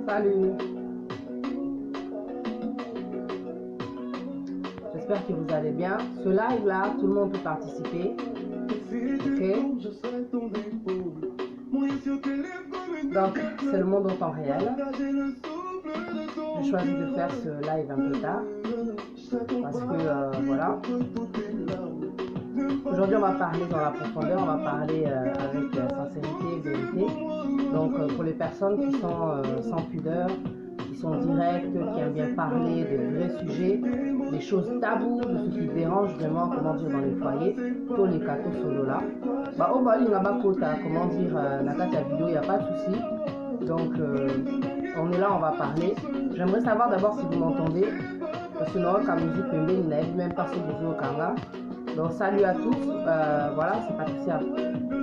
Salut. J'espère que vous allez bien. Ce live là, tout le monde peut participer. Ok. Donc, c'est le monde en temps réel. J'ai choisi de faire ce live un peu tard. Parce que, voilà. Aujourd'hui, on va parler dans la profondeur. On va parler avec sincérité et vérité. Donc, pour les personnes qui sont sans pudeur, qui sont directes, qui aiment bien parler de vrais sujets, des choses taboues, de ce qui dérange vraiment, comment dire, dans les foyers, tous les cadeaux solo là. Bah, oh, bah, il n'y a pas comment dire, la vidéo, il n'y a pas de souci. Donc, on est là, on va parler. J'aimerais savoir d'abord si vous m'entendez. Parce que non, comme musique, il n'a même pas ce besoin au Kanga. Donc, salut à tous. Voilà, c'est Patricia.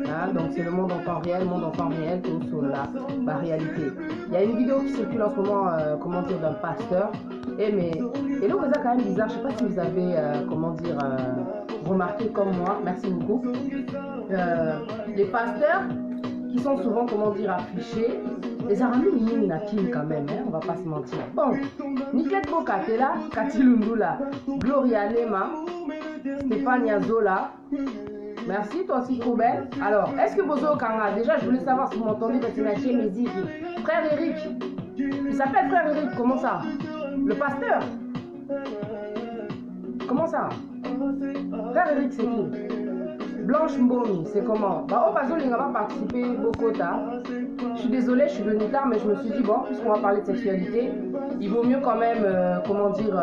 Hein, donc, c'est le monde en temps réel, tout sur la réalité. Il y a une vidéo qui circule en ce moment, comment dire, d'un pasteur. Et là, vous êtes quand même bizarre. Je ne sais pas si vous avez, comment dire, remarqué comme moi. Merci beaucoup. Les pasteurs qui sont souvent, comment dire, affichés. Les Arabes, ils n'ont quand même, hein, on va pas se mentir. Bon, Niket Bokatela, Katilundula, Gloria Lema, Stéphane Zola. Merci, toi aussi, trop belle. Alors, est-ce que Bozo Kanga, déjà, je voulais savoir si vous m'entendez parce que c'est Mézi. Frère Eric, il s'appelle Frère Eric, comment ça? Le pasteur? Comment ça? Frère Eric, c'est qui? Blanche Mbomi, c'est comment? Bah, au Bazo, il n'a pas participé beaucoup tard. Je suis désolée, je suis venue tard, mais je me suis dit, bon, puisqu'on va parler de sexualité, il vaut mieux quand même, comment dire,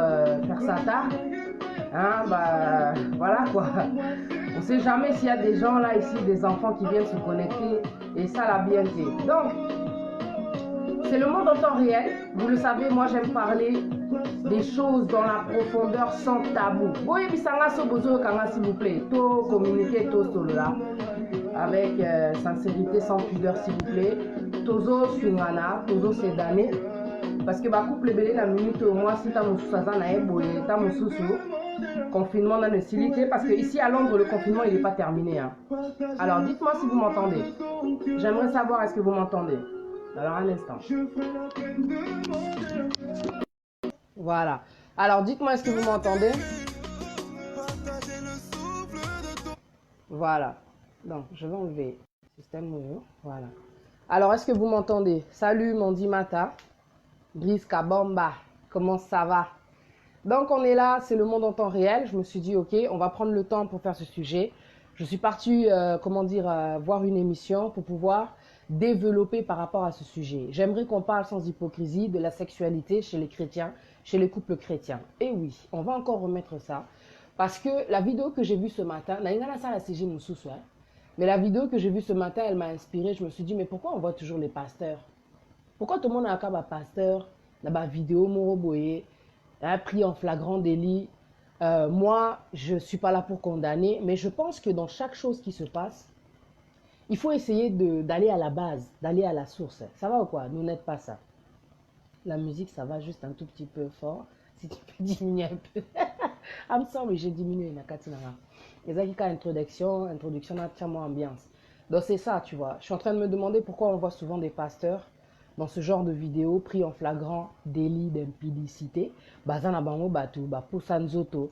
faire ça tard. Hein, bah, voilà quoi. On ne sait jamais s'il y a des gens là, ici, des enfants qui viennent se connecter, et ça l'a bien fait. Donc, c'est le monde en temps réel. Vous le savez, moi, j'aime parler des choses dans la profondeur sans tabou. Boye bisanga so bozo kanga s'il vous plaît. To communiquer to solo là. Avec sincérité, sans pudeur s'il vous plaît. Tozo sungana, tozo sedane. Parce que ma couple belé la minute au moins si t'as mon sous-saza na eboye, t'as mon sous-sous. Confinement dans le silité. Parce que ici à Londres, le confinement il n'est pas terminé. Hein. Alors dites-moi si vous m'entendez. J'aimerais savoir est-ce que vous m'entendez. Alors un instant. Voilà. Alors, dites-moi, est-ce que vous m'entendez? Voilà. Donc, je vais enlever système nouveau. Voilà. Alors, est-ce que vous m'entendez? Salut, Mondi Mata. Brice Kabamba. Comment ça va? Donc, on est là. C'est le monde en temps réel. Je me suis dit, OK, on va prendre le temps pour faire ce sujet. Je suis partie, comment dire, voir une émission pour pouvoir développer par rapport à ce sujet. J'aimerais qu'on parle sans hypocrisie de la sexualité chez les chrétiens, chez les couples chrétiens. Et oui, on va encore remettre ça. Parce que la vidéo que j'ai vue ce matin, mais la vidéo que j'ai vue ce matin, elle m'a inspirée. Je me suis dit, mais pourquoi on voit toujours les pasteurs? Pourquoi tout le monde a un pasteur, la vidéo Moroboye, pris en flagrant délit? Moi, je ne suis pas là pour condamner, mais je pense que dans chaque chose qui se passe, il faut essayer d'aller à la base, d'aller à la source. Ça va ou quoi? Nous n'êtes pas ça. La musique, ça va juste un tout petit peu fort. Si tu peux diminuer un peu. I'm sorry, j'ai diminué. Les introduction, tiens-moi ambiance. Donc c'est ça, tu vois. Je suis en train de me demander pourquoi on voit souvent des pasteurs dans ce genre de vidéos pris en flagrant délit d'impudicité. Bazana bango batu, bapusanzoto,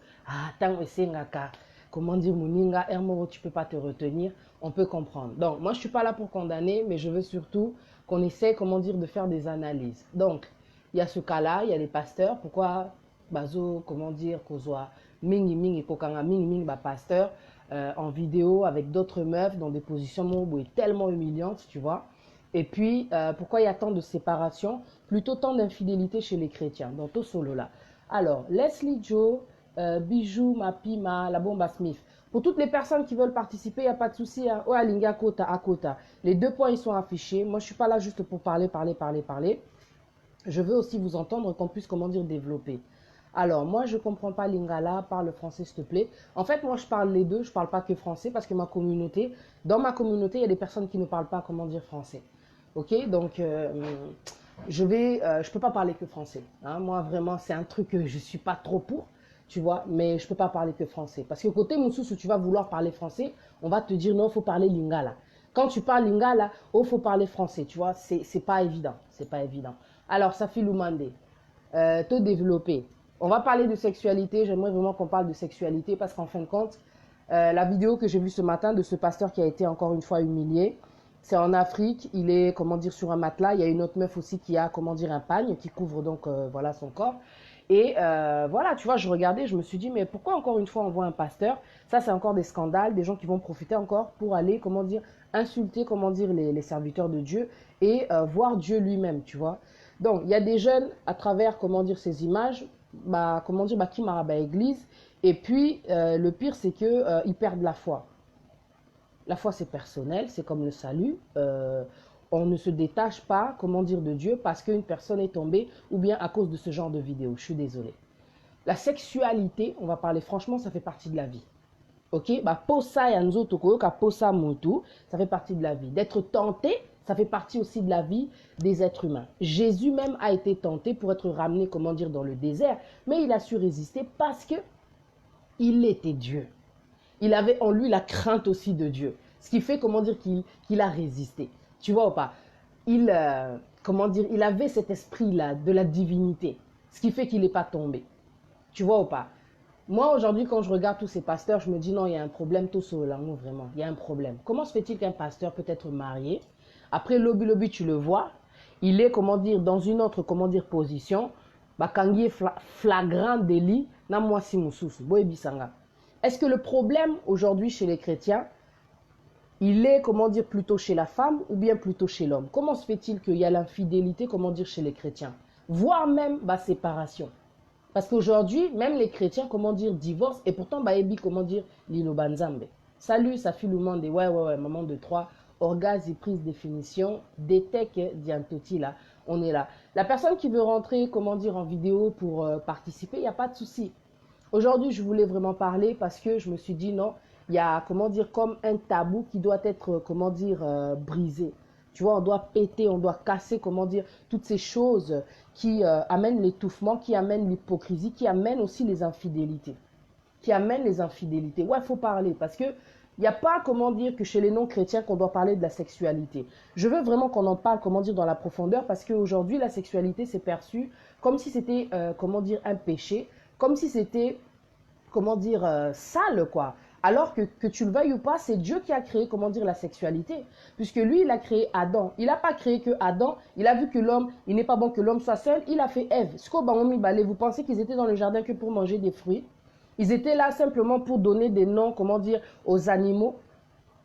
tango esengaka. Comment dire, Mouninga, Hermoro, tu ne peux pas te retenir, on peut comprendre. Donc, moi, je ne suis pas là pour condamner, mais je veux surtout qu'on essaie, comment dire, de faire des analyses. Donc, il y a ce cas-là, il y a les pasteurs. Pourquoi Bazo, comment dire, Kozwa, Mingi, Kokanga, Mingi, pasteur, en vidéo avec d'autres meufs dans des positions tellement humiliantes, tu vois. Et puis, pourquoi il y a tant de séparation, plutôt tant d'infidélité chez les chrétiens, dans tout solo là. Alors, Leslie Joe, Bijou, Mapima, la bomba Smith. Pour toutes les personnes qui veulent participer, il n'y a pas de souci. Hein. Alinga, Kota, Akota. Les 2 points, ils sont affichés. Moi, je ne suis pas là juste pour parler. Je veux aussi vous entendre, qu'on puisse, comment dire, développer. Alors, moi, je ne comprends pas Lingala, parle français, s'il te plaît. En fait, moi, je parle les deux. Je ne parle pas que français parce que dans ma communauté, il y a des personnes qui ne parlent pas, comment dire, français. OK? Donc, je ne peux pas parler que français. Hein. Moi, vraiment, c'est un truc que je ne suis pas trop pour. Tu vois, mais je ne peux pas parler que français. Parce que côté Moussous, où tu vas vouloir parler français, on va te dire non, il faut parler lingala. Quand tu parles lingala, il faut parler français, tu vois, c'est pas évident, c'est pas évident. Alors, Safi Lumande, te développer. On va parler de sexualité, j'aimerais vraiment qu'on parle de sexualité parce qu'en fin de compte, la vidéo que j'ai vue ce matin de ce pasteur qui a été encore une fois humilié, c'est en Afrique, il est, comment dire, sur un matelas, il y a une autre meuf aussi qui a, comment dire, un pagne qui couvre donc, voilà, son corps. Et voilà, tu vois, je regardais, je me suis dit, mais pourquoi encore une fois on voit un pasteur? Ça, c'est encore des scandales, des gens qui vont profiter encore pour aller, comment dire, insulter, comment dire, les serviteurs de Dieu et voir Dieu lui-même, tu vois. Donc, il y a des jeunes, à travers, comment dire, ces images, bah, comment dire, bah, qui marabent à l'église. Et puis, le pire, c'est qu'ils perdent la foi. La foi, c'est personnel, c'est comme le salut. On ne se détache pas, comment dire, de Dieu parce qu'une personne est tombée ou bien à cause de ce genre de vidéo. Je suis désolée. La sexualité, on va parler franchement, ça fait partie de la vie. Ok, bah posa yanzo tokoyoka posa mutu, ça fait partie de la vie. D'être tenté, ça fait partie aussi de la vie des êtres humains. Jésus même a été tenté pour être ramené, comment dire, dans le désert, mais il a su résister parce que il était Dieu. Il avait en lui la crainte aussi de Dieu. Ce qui fait, comment dire, qu'il a résisté. Tu vois ou pas? Il, comment dire, il avait cet esprit-là de la divinité. Ce qui fait qu'il n'est pas tombé. Tu vois ou pas? Moi, aujourd'hui, quand je regarde tous ces pasteurs, je me dis non, il y a un problème tout sur l'amour, vraiment. Il y a un problème. Comment se fait-il qu'un pasteur peut être marié? Après, lobby, tu le vois. Il est, comment dire, dans une autre, comment dire, position. Bah, quand il est flagrant délit, na moi si moussousou, boye bisanga. Est-ce que le problème aujourd'hui chez les chrétiens, il est, comment dire, plutôt chez la femme ou bien plutôt chez l'homme? Comment se fait-il qu'il y a l'infidélité, comment dire, chez les chrétiens? Voire même, bah, séparation. Parce qu'aujourd'hui, même les chrétiens, comment dire, divorcent. Et pourtant, Baebi, comment dire, Lilo Banzambe. Salut, ça fait le monde. Ouais, maman de 3. Orgasme, prise définition. Détec, diantoti, là. On est là. La personne qui veut rentrer, comment dire, en vidéo pour participer, il n'y a pas de souci. Aujourd'hui, je voulais vraiment parler parce que je me suis dit non, il y a, comment dire, comme un tabou qui doit être, comment dire, brisé. Tu vois, on doit péter, on doit casser, comment dire, toutes ces choses qui amènent l'étouffement, qui amènent l'hypocrisie, qui amènent aussi les infidélités. Qui amènent les infidélités. Ouais, il faut parler parce que il n'y a pas, comment dire, que chez les non-chrétiens qu'on doit parler de la sexualité. Je veux vraiment qu'on en parle, comment dire, dans la profondeur parce qu'aujourd'hui, la sexualité s'est perçue comme si c'était, comment dire, un péché, comme si c'était, comment dire, sale, quoi. Alors que tu le veuilles ou pas, c'est Dieu qui a créé, comment dire, la sexualité. Puisque lui, il a créé Adam. Il n'a pas créé que Adam. Il a vu que l'homme, il n'est pas bon que l'homme soit seul. Il a fait Ève. Vous pensez qu'ils étaient dans le jardin que pour manger des fruits? Ils étaient là simplement pour donner des noms, comment dire, aux animaux.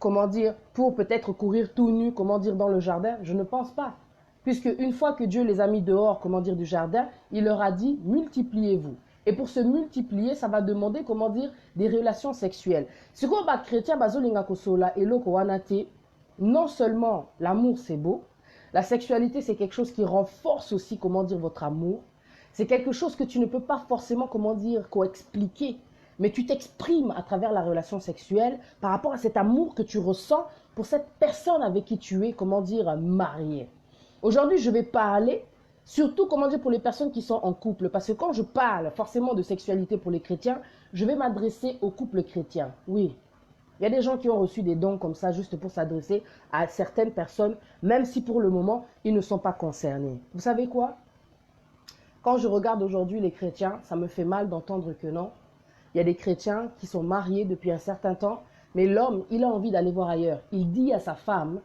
Comment dire, pour peut-être courir tout nu, comment dire, dans le jardin? Je ne pense pas. Puisque une fois que Dieu les a mis dehors, comment dire, du jardin, il leur a dit, multipliez-vous. Et pour se multiplier, ça va demander, comment dire, des relations sexuelles. Ce qu'on va chrétien, non seulement l'amour c'est beau, la sexualité c'est quelque chose qui renforce aussi, comment dire, votre amour. C'est quelque chose que tu ne peux pas forcément, comment dire, co-expliquer. Mais tu t'exprimes à travers la relation sexuelle par rapport à cet amour que tu ressens pour cette personne avec qui tu es, comment dire, marié. Aujourd'hui, je vais parler surtout, comment dire, pour les personnes qui sont en couple. Parce que quand je parle forcément de sexualité pour les chrétiens, je vais m'adresser aux couples chrétiens. Oui, il y a des gens qui ont reçu des dons comme ça juste pour s'adresser à certaines personnes, même si pour le moment, ils ne sont pas concernés. Vous savez quoi? Quand je regarde aujourd'hui les chrétiens, ça me fait mal d'entendre que non. Il y a des chrétiens qui sont mariés depuis un certain temps, mais l'homme, il a envie d'aller voir ailleurs. Il dit à sa femme,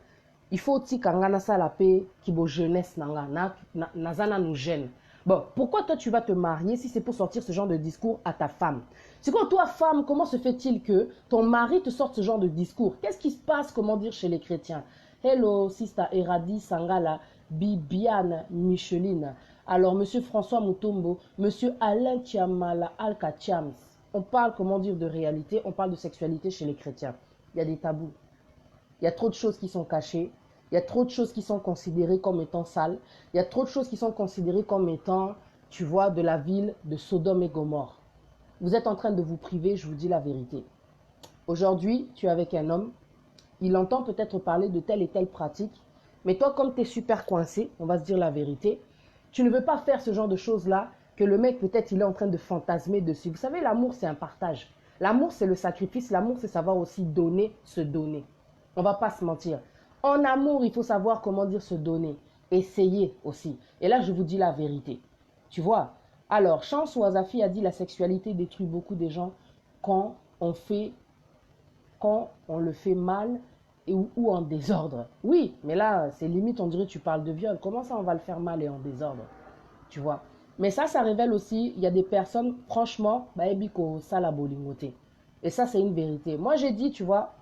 il faut aussi qu'angana salapé qui bo jeunesse nanga nazana nous gêne. Bon, pourquoi toi tu vas te marier si c'est pour sortir ce genre de discours à ta femme? C'est quoi toi femme, comment se fait-il que ton mari te sorte ce genre de discours? Qu'est-ce qui se passe, comment dire, chez les chrétiens? Hello, Sister Eradi Sangala, Bibiane Micheline. Alors, Monsieur François Mutombo, Monsieur Alain Tiamala Alkatiams. On parle, comment dire, de réalité, on parle de sexualité chez les chrétiens. Il y a des tabous. Il y a trop de choses qui sont cachées. Il y a trop de choses qui sont considérées comme étant sales. Il y a trop de choses qui sont considérées comme étant, tu vois, de la ville de Sodome et Gomorrhe. Vous êtes en train de vous priver, je vous dis la vérité. Aujourd'hui, tu es avec un homme. Il entend peut-être parler de telle et telle pratique. Mais toi, comme tu es super coincé, on va se dire la vérité, tu ne veux pas faire ce genre de choses-là que le mec, peut-être, il est en train de fantasmer dessus. Vous savez, l'amour, c'est un partage. L'amour, c'est le sacrifice. L'amour, c'est savoir aussi donner, se donner. On ne va pas se mentir. En amour, il faut savoir comment dire se donner. Essayer aussi. Et là, je vous dis la vérité. Tu vois? Alors, Chance Ouazafi a dit la sexualité détruit beaucoup des gens quand on fait, quand on le fait mal ou en désordre. Oui, mais là, c'est limite, on dirait que tu parles de viol. Comment ça, on va le faire mal et en désordre? Tu vois? Mais ça révèle aussi, il y a des personnes, franchement, bah, ça la bolingoté. Et ça, c'est une vérité. Moi, j'ai dit, tu vois,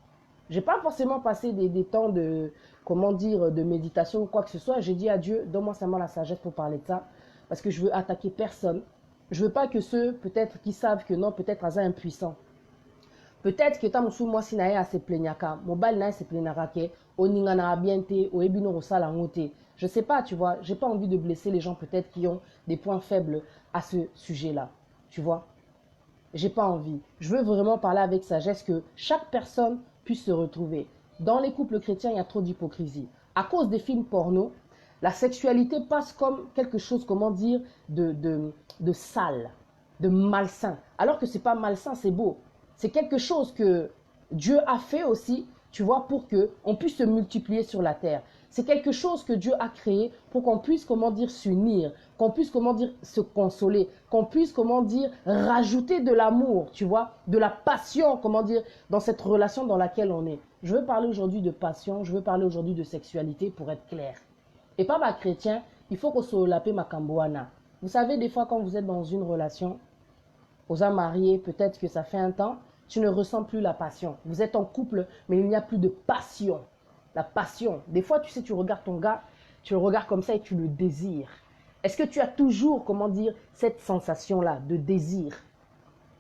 j'ai pas forcément passé des temps de, comment dire, de méditation ou quoi que ce soit. J'ai dit à Dieu, donne-moi seulement la sagesse pour parler de ça. Parce que je veux attaquer personne. Je veux pas que ceux, peut-être, qui savent que non, peut-être, à impuissant. Peut-être que tant moi si nae a se plaignaka, mobile nae se plaignara ke, oninga na abiente, o ebino rosala ngote. Je sais pas, tu vois, j'ai pas envie de blesser les gens peut-être qui ont des points faibles à ce sujet-là. Tu vois? J'ai pas envie. Je veux vraiment parler avec sagesse que chaque personne puisse se retrouver. Dans les couples chrétiens, il y a trop d'hypocrisie. À cause des films porno, la sexualité passe comme quelque chose, comment dire, de sale, de malsain. Alors que c'est pas malsain, c'est beau. C'est quelque chose que Dieu a fait aussi, tu vois, pour qu'on puisse se multiplier sur la terre. C'est quelque chose que Dieu a créé pour qu'on puisse, comment dire, s'unir, qu'on puisse, comment dire, se consoler, qu'on puisse, comment dire, rajouter de l'amour, tu vois, de la passion, comment dire, dans cette relation dans laquelle on est. Je veux parler aujourd'hui de passion, je veux parler aujourd'hui de sexualité pour être clair. Et pas ma chrétien, il faut qu'on se lape ma cambouana. Vous savez, des fois, quand vous êtes dans une relation, aux âmes mariés, peut-être que ça fait un temps, tu ne ressens plus la passion. Vous êtes en couple, mais il n'y a plus de passion. La passion. Des fois, tu sais, tu regardes ton gars, tu le regardes comme ça et tu le désires. Est-ce que tu as toujours, comment dire, cette sensation-là de désir?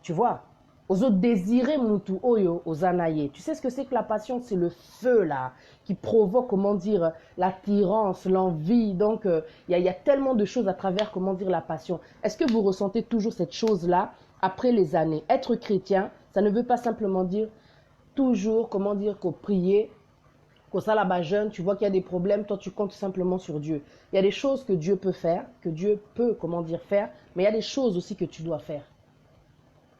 Tu vois? Aux autres désirer mutu oyo aux anaye. Tu sais ce que c'est que la passion? C'est le feu là qui provoque, comment dire, l'attirance, l'envie. Donc il y a tellement de choses à travers, comment dire, la passion. Est-ce que vous ressentez toujours cette chose-là après les années? Être chrétien, ça ne veut pas simplement dire toujours, comment dire, qu'au prier, qu'au ça là-bas jeune, tu vois qu'il y a des problèmes, toi tu comptes simplement sur Dieu. Il y a des choses que Dieu peut faire, que Dieu peut, comment dire, faire, mais il y a des choses aussi que tu dois faire.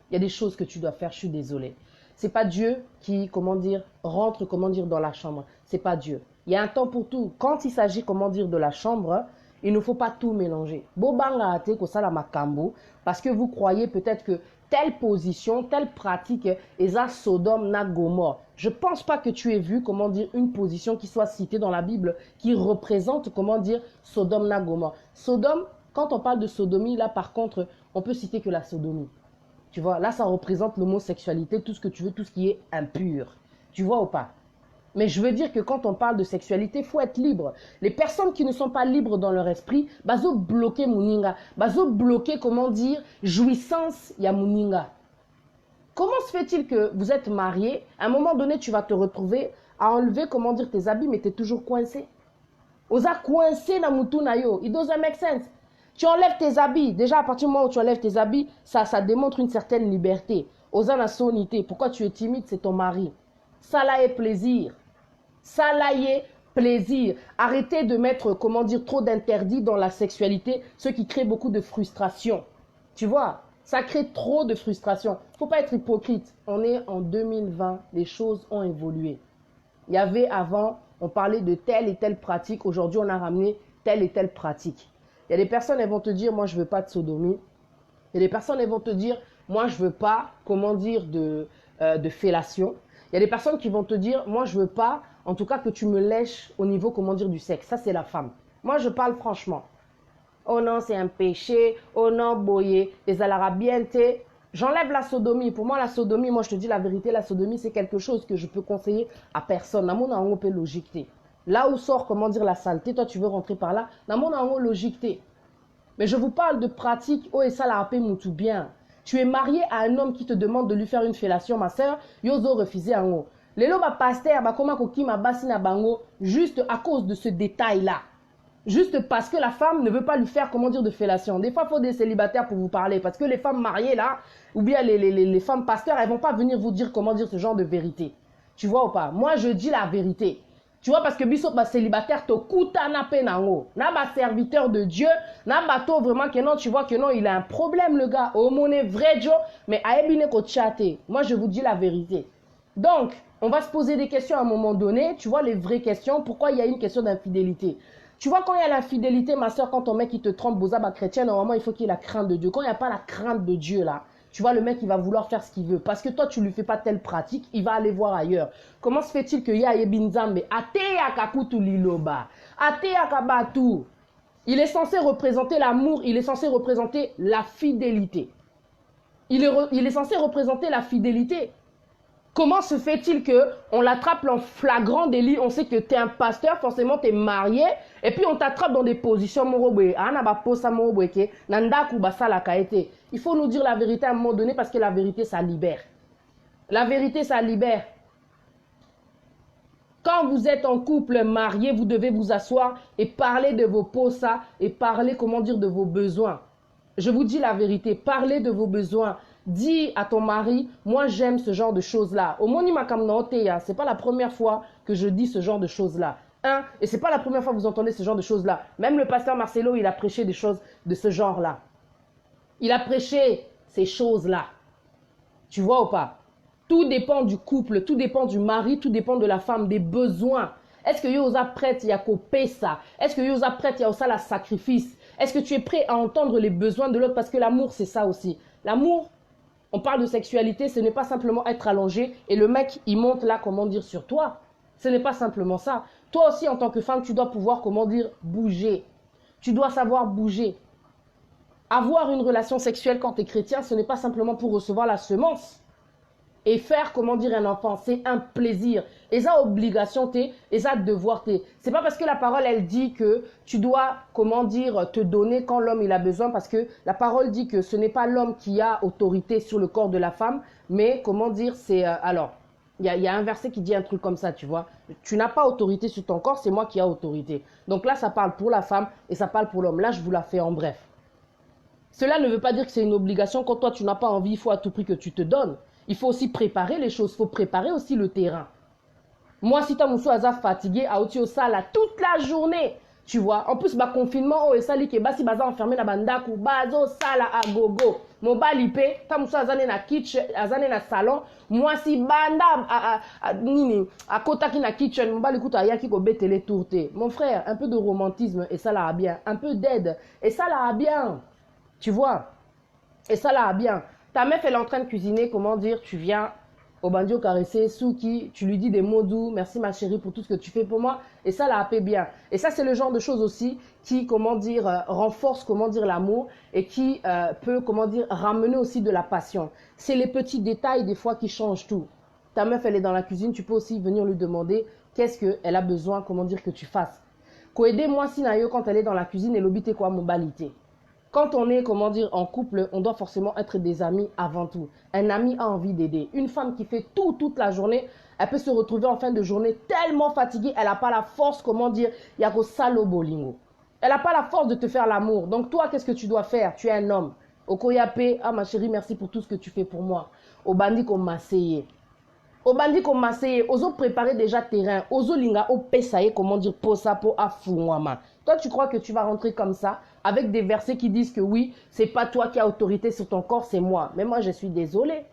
Il y a des choses que tu dois faire, je suis désolée. C'est pas Dieu qui, comment dire, rentre, comment dire, dans la chambre. C'est pas Dieu. Il y a un temps pour tout. Quand il s'agit, comment dire, de la chambre, il ne faut pas tout mélanger. Bobanga ate ko sala makambo, parce que vous croyez peut-être que telle position, telle pratique est à Sodome na Gomorre. Je pense pas que tu aies vu, comment dire, une position qui soit citée dans la Bible qui représente, comment dire, Sodome na Gomorre. Sodome, quand on parle de sodomie, là par contre, on peut citer que la sodomie. Tu vois, là, ça représente l'homosexualité, tout ce que tu veux, tout ce qui est impur. Tu vois ou pas? Mais je veux dire que quand on parle de sexualité, il faut être libre. Les personnes qui ne sont pas libres dans leur esprit, bazo bloquer muninga, bazo bloquer, comment dire, jouissance ya muninga. Comment se fait-il que vous êtes marié, à un moment donné, tu vas te retrouver à enlever, comment dire, tes habits, mais tu es toujours coincé? Osa coincé na mutu na yo, it doesn't make sense. Tu enlèves tes habits. Déjà, à partir du moment où tu enlèves tes habits, ça démontre une certaine liberté. Osa na sonité. Pourquoi tu es timide? C'est ton mari. Ça là est plaisir. Ça là est plaisir. Arrêtez de mettre, comment dire, trop d'interdits dans la sexualité, ce qui crée beaucoup de frustration. Tu vois, ça crée trop de frustration. Il ne faut pas être hypocrite. On est en 2020. Les choses ont évolué. Il y avait avant, on parlait de telle et telle pratique. Aujourd'hui, on a ramené telle et telle pratique. Il y a des personnes, elles vont te dire, moi, je ne veux pas de sodomie. Il y a des personnes, elles vont te dire, moi, je ne veux pas, comment dire, de fellation. Il y a des personnes qui vont te dire, moi, je ne veux pas, en tout cas, que tu me lèches au niveau, comment dire, du sexe. Ça, c'est la femme. Moi, je parle franchement. Oh non, c'est un péché. Oh non, boyé. Les alarabienté. J'enlève la sodomie. Pour moi, la sodomie, moi, je te dis la vérité, la sodomie, c'est quelque chose que je peux conseiller à personne. Namon a un peu logique. Là où sort, comment dire, la saleté, toi, tu veux rentrer par là. Namon a un logique. Mais je vous parle de pratique. Oh, et ça, la rappé moutou bien. Tu es marié à un homme qui te demande de lui faire une fellation, ma soeur. Yozo refusé en haut. Les loba pasteur, ba koma koki ma basina bango, juste à cause de ce détail-là. Juste parce que la femme ne veut pas lui faire, comment dire, de fellation. Des fois, il faut des célibataires pour vous parler. Parce que les femmes mariées, là, ou bien les femmes pasteurs, elles ne vont pas venir vous dire comment dire ce genre de vérité. Tu vois ou pas? Moi, je dis la vérité. Tu vois, parce que biso ba célibataire to kuta na penango. Na ba serviteur de Dieu, na bato vraiment que non, tu vois que non, il a un problème le gars. Au monnaie vrai Joe, mais a ebine ko tchate. Moi je vous dis la vérité. Donc, On va se poser des questions à un moment donné, tu vois, les vraies questions. Pourquoi il y a une question d'infidélité? Tu vois, quand il y a l'infidélité, ma soeur, quand ton mec il te trompe, bozaba chrétien, normalement, il faut qu'il ait la crainte de Dieu. Quand il n'y a pas la crainte de Dieu, là, tu vois, le mec, il va vouloir faire ce qu'il veut. Parce que toi, tu ne lui fais pas telle pratique, il va aller voir ailleurs. Comment se fait-il que Yaye Binzambe, Ateya Kakutu Liloba, Ateya Kabatu, il est censé représenter l'amour, il est censé représenter la fidélité. Il est censé représenter la fidélité. Comment se fait-il qu'on l'attrape en flagrant délit? On sait que tu es un pasteur, forcément tu es marié, et puis on t'attrape dans des positions morobé. Il faut nous dire la vérité à un moment donné parce que la vérité, ça libère. La vérité, ça libère. Quand vous êtes en couple marié, vous devez vous asseoir et parler de vos posa et parler, comment dire, de vos besoins. Je vous dis la vérité, parlez de vos besoins. Dis à ton mari, moi j'aime ce genre de choses-là. Au moni makamnaoteya, c'est pas la première fois que je dis ce genre de choses-là. Et c'est pas la première fois que vous entendez ce genre de choses-là. Même le pasteur Marcelo, il a prêché des choses de ce genre-là. Il a prêché ces choses-là. Tu vois ou pas? Tout dépend du couple, tout dépend du mari, tout dépend de la femme, des besoins. Est-ce que Yosa prête, il y a coupé ça? Est-ce que Yosa prête, il y a aussi la sacrifice? Est-ce que tu es prêt à entendre les besoins de l'autre? Parce que l'amour, c'est ça aussi. L'amour, on parle de sexualité, ce n'est pas simplement être allongé et le mec, il monte là, comment dire, sur toi. Ce n'est pas simplement ça. Toi aussi, en tant que femme, tu dois pouvoir, comment dire, bouger. Tu dois savoir bouger. Avoir une relation sexuelle quand tu es chrétien, ce n'est pas simplement pour recevoir la semence. Et faire, comment dire, un enfant, c'est un plaisir. Et ça, obligation, et ça, devoir, c'est pas parce que la parole, elle dit que tu dois, comment dire, te donner quand l'homme, il a besoin. Parce que la parole dit que ce n'est pas l'homme qui a autorité sur le corps de la femme. Mais, comment dire, c'est... alors, il y a un verset qui dit un truc comme ça, tu vois. Tu n'as pas autorité sur ton corps, c'est moi qui ai autorité. Donc là, ça parle pour la femme et ça parle pour l'homme. Là, je vous la fais en bref. Cela ne veut pas dire que c'est une obligation. Quand toi, tu n'as pas envie, il faut à tout prix que tu te donnes. Il faut aussi préparer les choses, il faut préparer aussi le terrain. Moi, si tu as fatigué, à au sala toute la journée, tu vois. En plus, bah, confinement, et sali ke basi baza enfermé na bandaku, bazo sala à gogo. Mon balipé, ta musu azane na kitchen, azane na salon, moi si banda nini, à kotaki na kitchen, mon balikuta ayaki ko betele tourté. Mon frère, un peu de romantisme et ça là bien, un peu d'aide et ça là bien. Tu vois. Et ça là bien. Ta meuf, elle est en train de cuisiner, comment dire, tu viens au bandio caresser, Souki, tu lui dis des mots doux, merci ma chérie pour tout ce que tu fais pour moi, et ça la paix bien. Et ça, c'est le genre de choses aussi qui, comment dire, renforce, comment dire, l'amour et qui peut, comment dire, ramener aussi de la passion. C'est les petits détails des fois qui changent tout. Ta meuf, elle est dans la cuisine, tu peux aussi venir lui demander qu'est-ce qu'elle a besoin, comment dire, que tu fasses. Moi, si nayo, quand elle est dans la cuisine, elle obite quoi, mon balité. Quand on est, comment dire, en couple, on doit forcément être des amis avant tout. Un ami a envie d'aider. Une femme qui fait tout toute la journée, elle peut se retrouver en fin de journée tellement fatiguée, elle n'a pas la force, comment dire, yako salo bolingo. Elle n'a pas la force de te faire l'amour. Donc toi, qu'est-ce que tu dois faire? Tu es un homme. Okoyape, ah ma chérie, merci pour tout ce que tu fais pour moi. Obandi ko maseye. Obandi ko maseye, ozo préparer déjà terrain, ozo linga o pesaye, comment dire, posa po afungwama. Toi, tu crois que tu vas rentrer comme ça, avec des versets qui disent que oui, c'est pas toi qui as autorité sur ton corps, c'est moi. Mais moi, je suis désolée.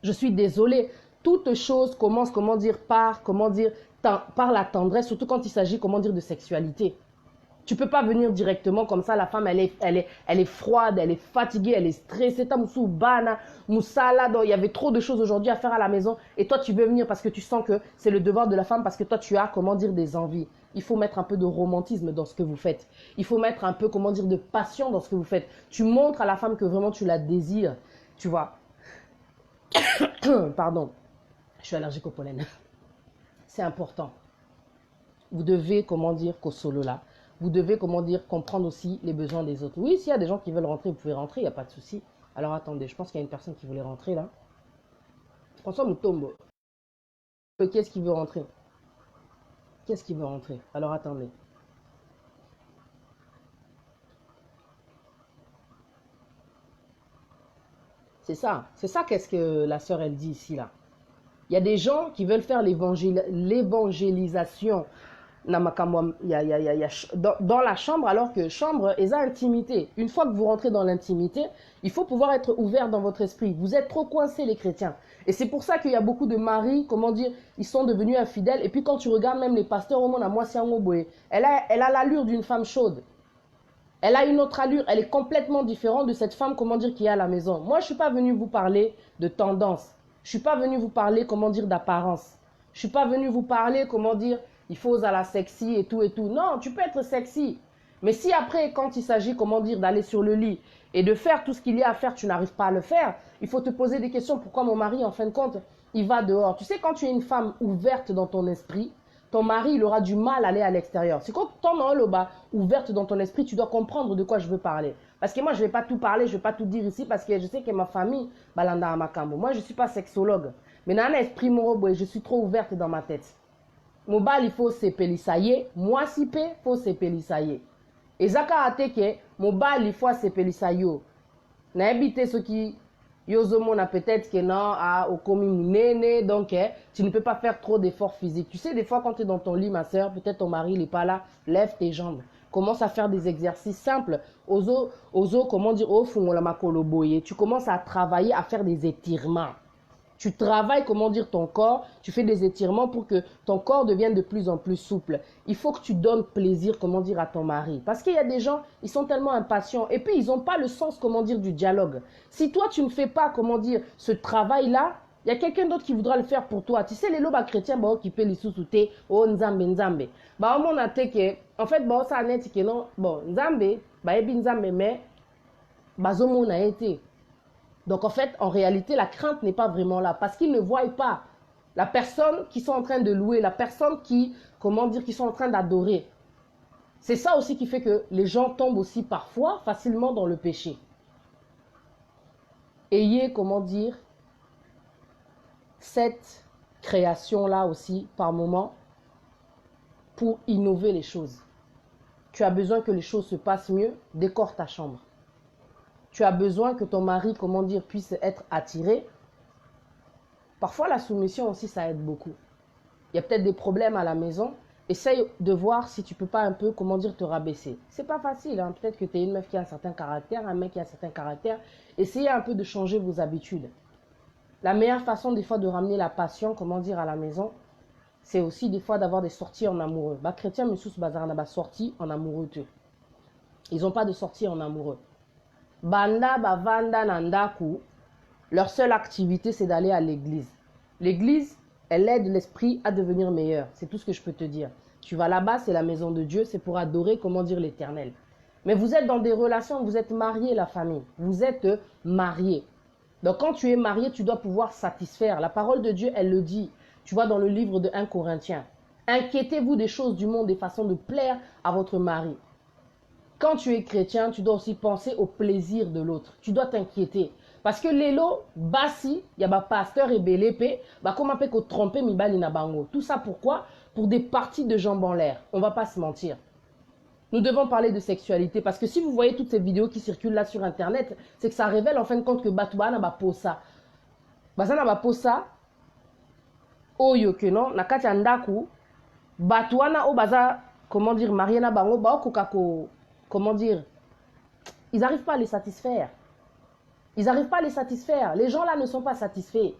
Je suis désolée. Toute chose commence, comment dire, par la tendresse, surtout quand il s'agit, comment dire, de sexualité. Tu peux pas venir directement comme ça, la femme, elle est froide, elle est fatiguée, elle est stressée. Il y avait trop de choses aujourd'hui à faire à la maison. Et toi, tu veux venir parce que tu sens que c'est le devoir de la femme, parce que toi, tu as, comment dire, des envies. Il faut mettre un peu de romantisme dans ce que vous faites. Il faut mettre un peu, comment dire, de passion dans ce que vous faites. Tu montres à la femme que vraiment tu la désires. Tu vois. Pardon. Je suis allergique au pollen. C'est important. Vous devez, comment dire, qu'au solo là, vous devez, comment dire, comprendre aussi les besoins des autres. Oui, s'il y a des gens qui veulent rentrer, vous pouvez rentrer, il n'y a pas de souci. Alors attendez, je pense qu'il y a une personne qui voulait rentrer là. François Moutombo. Qu'est-ce qui veut rentrer? Qu'est-ce qui veut rentrer? Alors attendez. C'est ça qu'est-ce que la sœur elle dit ici là. Il y a des gens qui veulent faire l'évangélisation. dans la chambre, alors que chambre est intimité. Une fois que vous rentrez dans l'intimité, il faut pouvoir être ouvert dans votre esprit. Vous êtes trop coincés, les chrétiens. Et c'est pour ça qu'il y a beaucoup de maris, comment dire, ils sont devenus infidèles. Et puis quand tu regardes même les pasteurs au monde à Moisiangoboé, elle a l'allure d'une femme chaude. Elle a une autre allure, elle est complètement différente de cette femme, comment dire, qui est à la maison. Moi, je ne suis pas venue vous parler de tendance. Je ne suis pas venue vous parler, comment dire, d'apparence. Je ne suis pas venue vous parler, comment dire, il faut à la sexy et tout et tout. Non, tu peux être sexy. Mais si après, quand il s'agit, comment dire, d'aller sur le lit et de faire tout ce qu'il y a à faire, tu n'arrives pas à le faire, il faut te poser des questions. Pourquoi mon mari, en fin de compte, il va dehors? Tu sais, quand tu es une femme ouverte dans ton esprit, ton mari, il aura du mal à aller à l'extérieur. C'est quand ton bas ouverte dans ton esprit, tu dois comprendre de quoi je veux parler. Parce que moi, je ne vais pas tout parler, je ne vais pas tout dire ici, parce que je sais que ma famille, balanda amakambo. Moi, je ne suis pas sexologue. Mais dans un esprit morobo, je suis trop ouverte dans ma tête. Mon bal, il faut s'épélissailler. Moi, si pe, il faut s'épélissailler. Et zaka ateke, mon bal, il faut s'épélissailler. N'a habité ce qui... Yozomo n'a peut-être que non, au commis néné, donc tu ne peux pas faire trop d'efforts physiques. Tu sais, des fois, quand tu es dans ton lit, ma soeur, peut-être ton mari, il n'est pas là, lève tes jambes. Commence à faire des exercices simples. Ozo, comment dire, tu commences à travailler, à faire des étirements. Tu travailles, comment dire, ton corps, tu fais des étirements pour que ton corps devienne de plus en plus souple. Il faut que tu donnes plaisir, comment dire, à ton mari. Parce qu'il y a des gens, ils sont tellement impatients et puis ils n'ont pas le sens, comment dire, du dialogue. Si toi, tu ne fais pas, comment dire, ce travail-là, il y a quelqu'un d'autre qui voudra le faire pour toi. Tu sais, les lobes chrétiens, qui paient les sous-soutés, oh, nzambe, nzambe. On a que, en fait, ça a été que non, bon, nzambe, nzambe, mais, zomo n'a été. Donc, en fait, en réalité, la crainte n'est pas vraiment là parce qu'ils ne voient pas la personne qui sont en train de louer, la personne qui, comment dire, qui sont en train d'adorer. C'est ça aussi qui fait que les gens tombent aussi parfois facilement dans le péché. Ayez, comment dire, cette création-là aussi par moment pour innover les choses. Tu as besoin que les choses se passent mieux, décore ta chambre. Tu as besoin que ton mari, comment dire, puisse être attiré. Parfois, la soumission aussi, ça aide beaucoup. Il y a peut-être des problèmes à la maison. Essaye de voir si tu ne peux pas un peu, comment dire, te rabaisser. C'est pas facile, hein? Peut-être que tu es une meuf qui a un certain caractère, un mec qui a un certain caractère. Essayez un peu de changer vos habitudes. La meilleure façon, des fois, de ramener la passion, comment dire, à la maison, c'est aussi, des fois, d'avoir des sorties en amoureux. Chrétien, mais sous bazar, n'a sorti en amoureux. Ils n'ont pas de sortie en amoureux. Banda, bavanda, nandaku, leur seule activité, c'est d'aller à l'église. L'église, elle aide l'esprit à devenir meilleur. C'est tout ce que je peux te dire. Tu vas là-bas, c'est la maison de Dieu, c'est pour adorer, comment dire, l'Éternel. Mais vous êtes dans des relations, vous êtes mariés, la famille. Vous êtes mariés. Donc, quand tu es marié, tu dois pouvoir satisfaire. La parole de Dieu, elle le dit. Tu vois dans le livre de 1 Corinthiens. Inquiétez-vous des choses du monde, des façons de plaire à votre mari. Quand tu es chrétien, tu dois aussi penser au plaisir de l'autre. Tu dois t'inquiéter. Parce que l'élo, basi, il y a un pasteur et belépé, comment on peut tromper mi bali na bango. Tout ça pourquoi? Pour des parties de jambes en l'air. On ne va pas se mentir. Nous devons parler de sexualité. Parce que si vous voyez toutes ces vidéos qui circulent là sur Internet, c'est que ça révèle en fin de compte que Batouba n'a pas posa. Basa n'a pas posa. Oyo que non, na kati andaku. Batouana o baza, comment dire, mariena bango, ba okokako. Comment dire, ils n'arrivent pas à les satisfaire. Ils n'arrivent pas à les satisfaire. Les gens là ne sont pas satisfaits.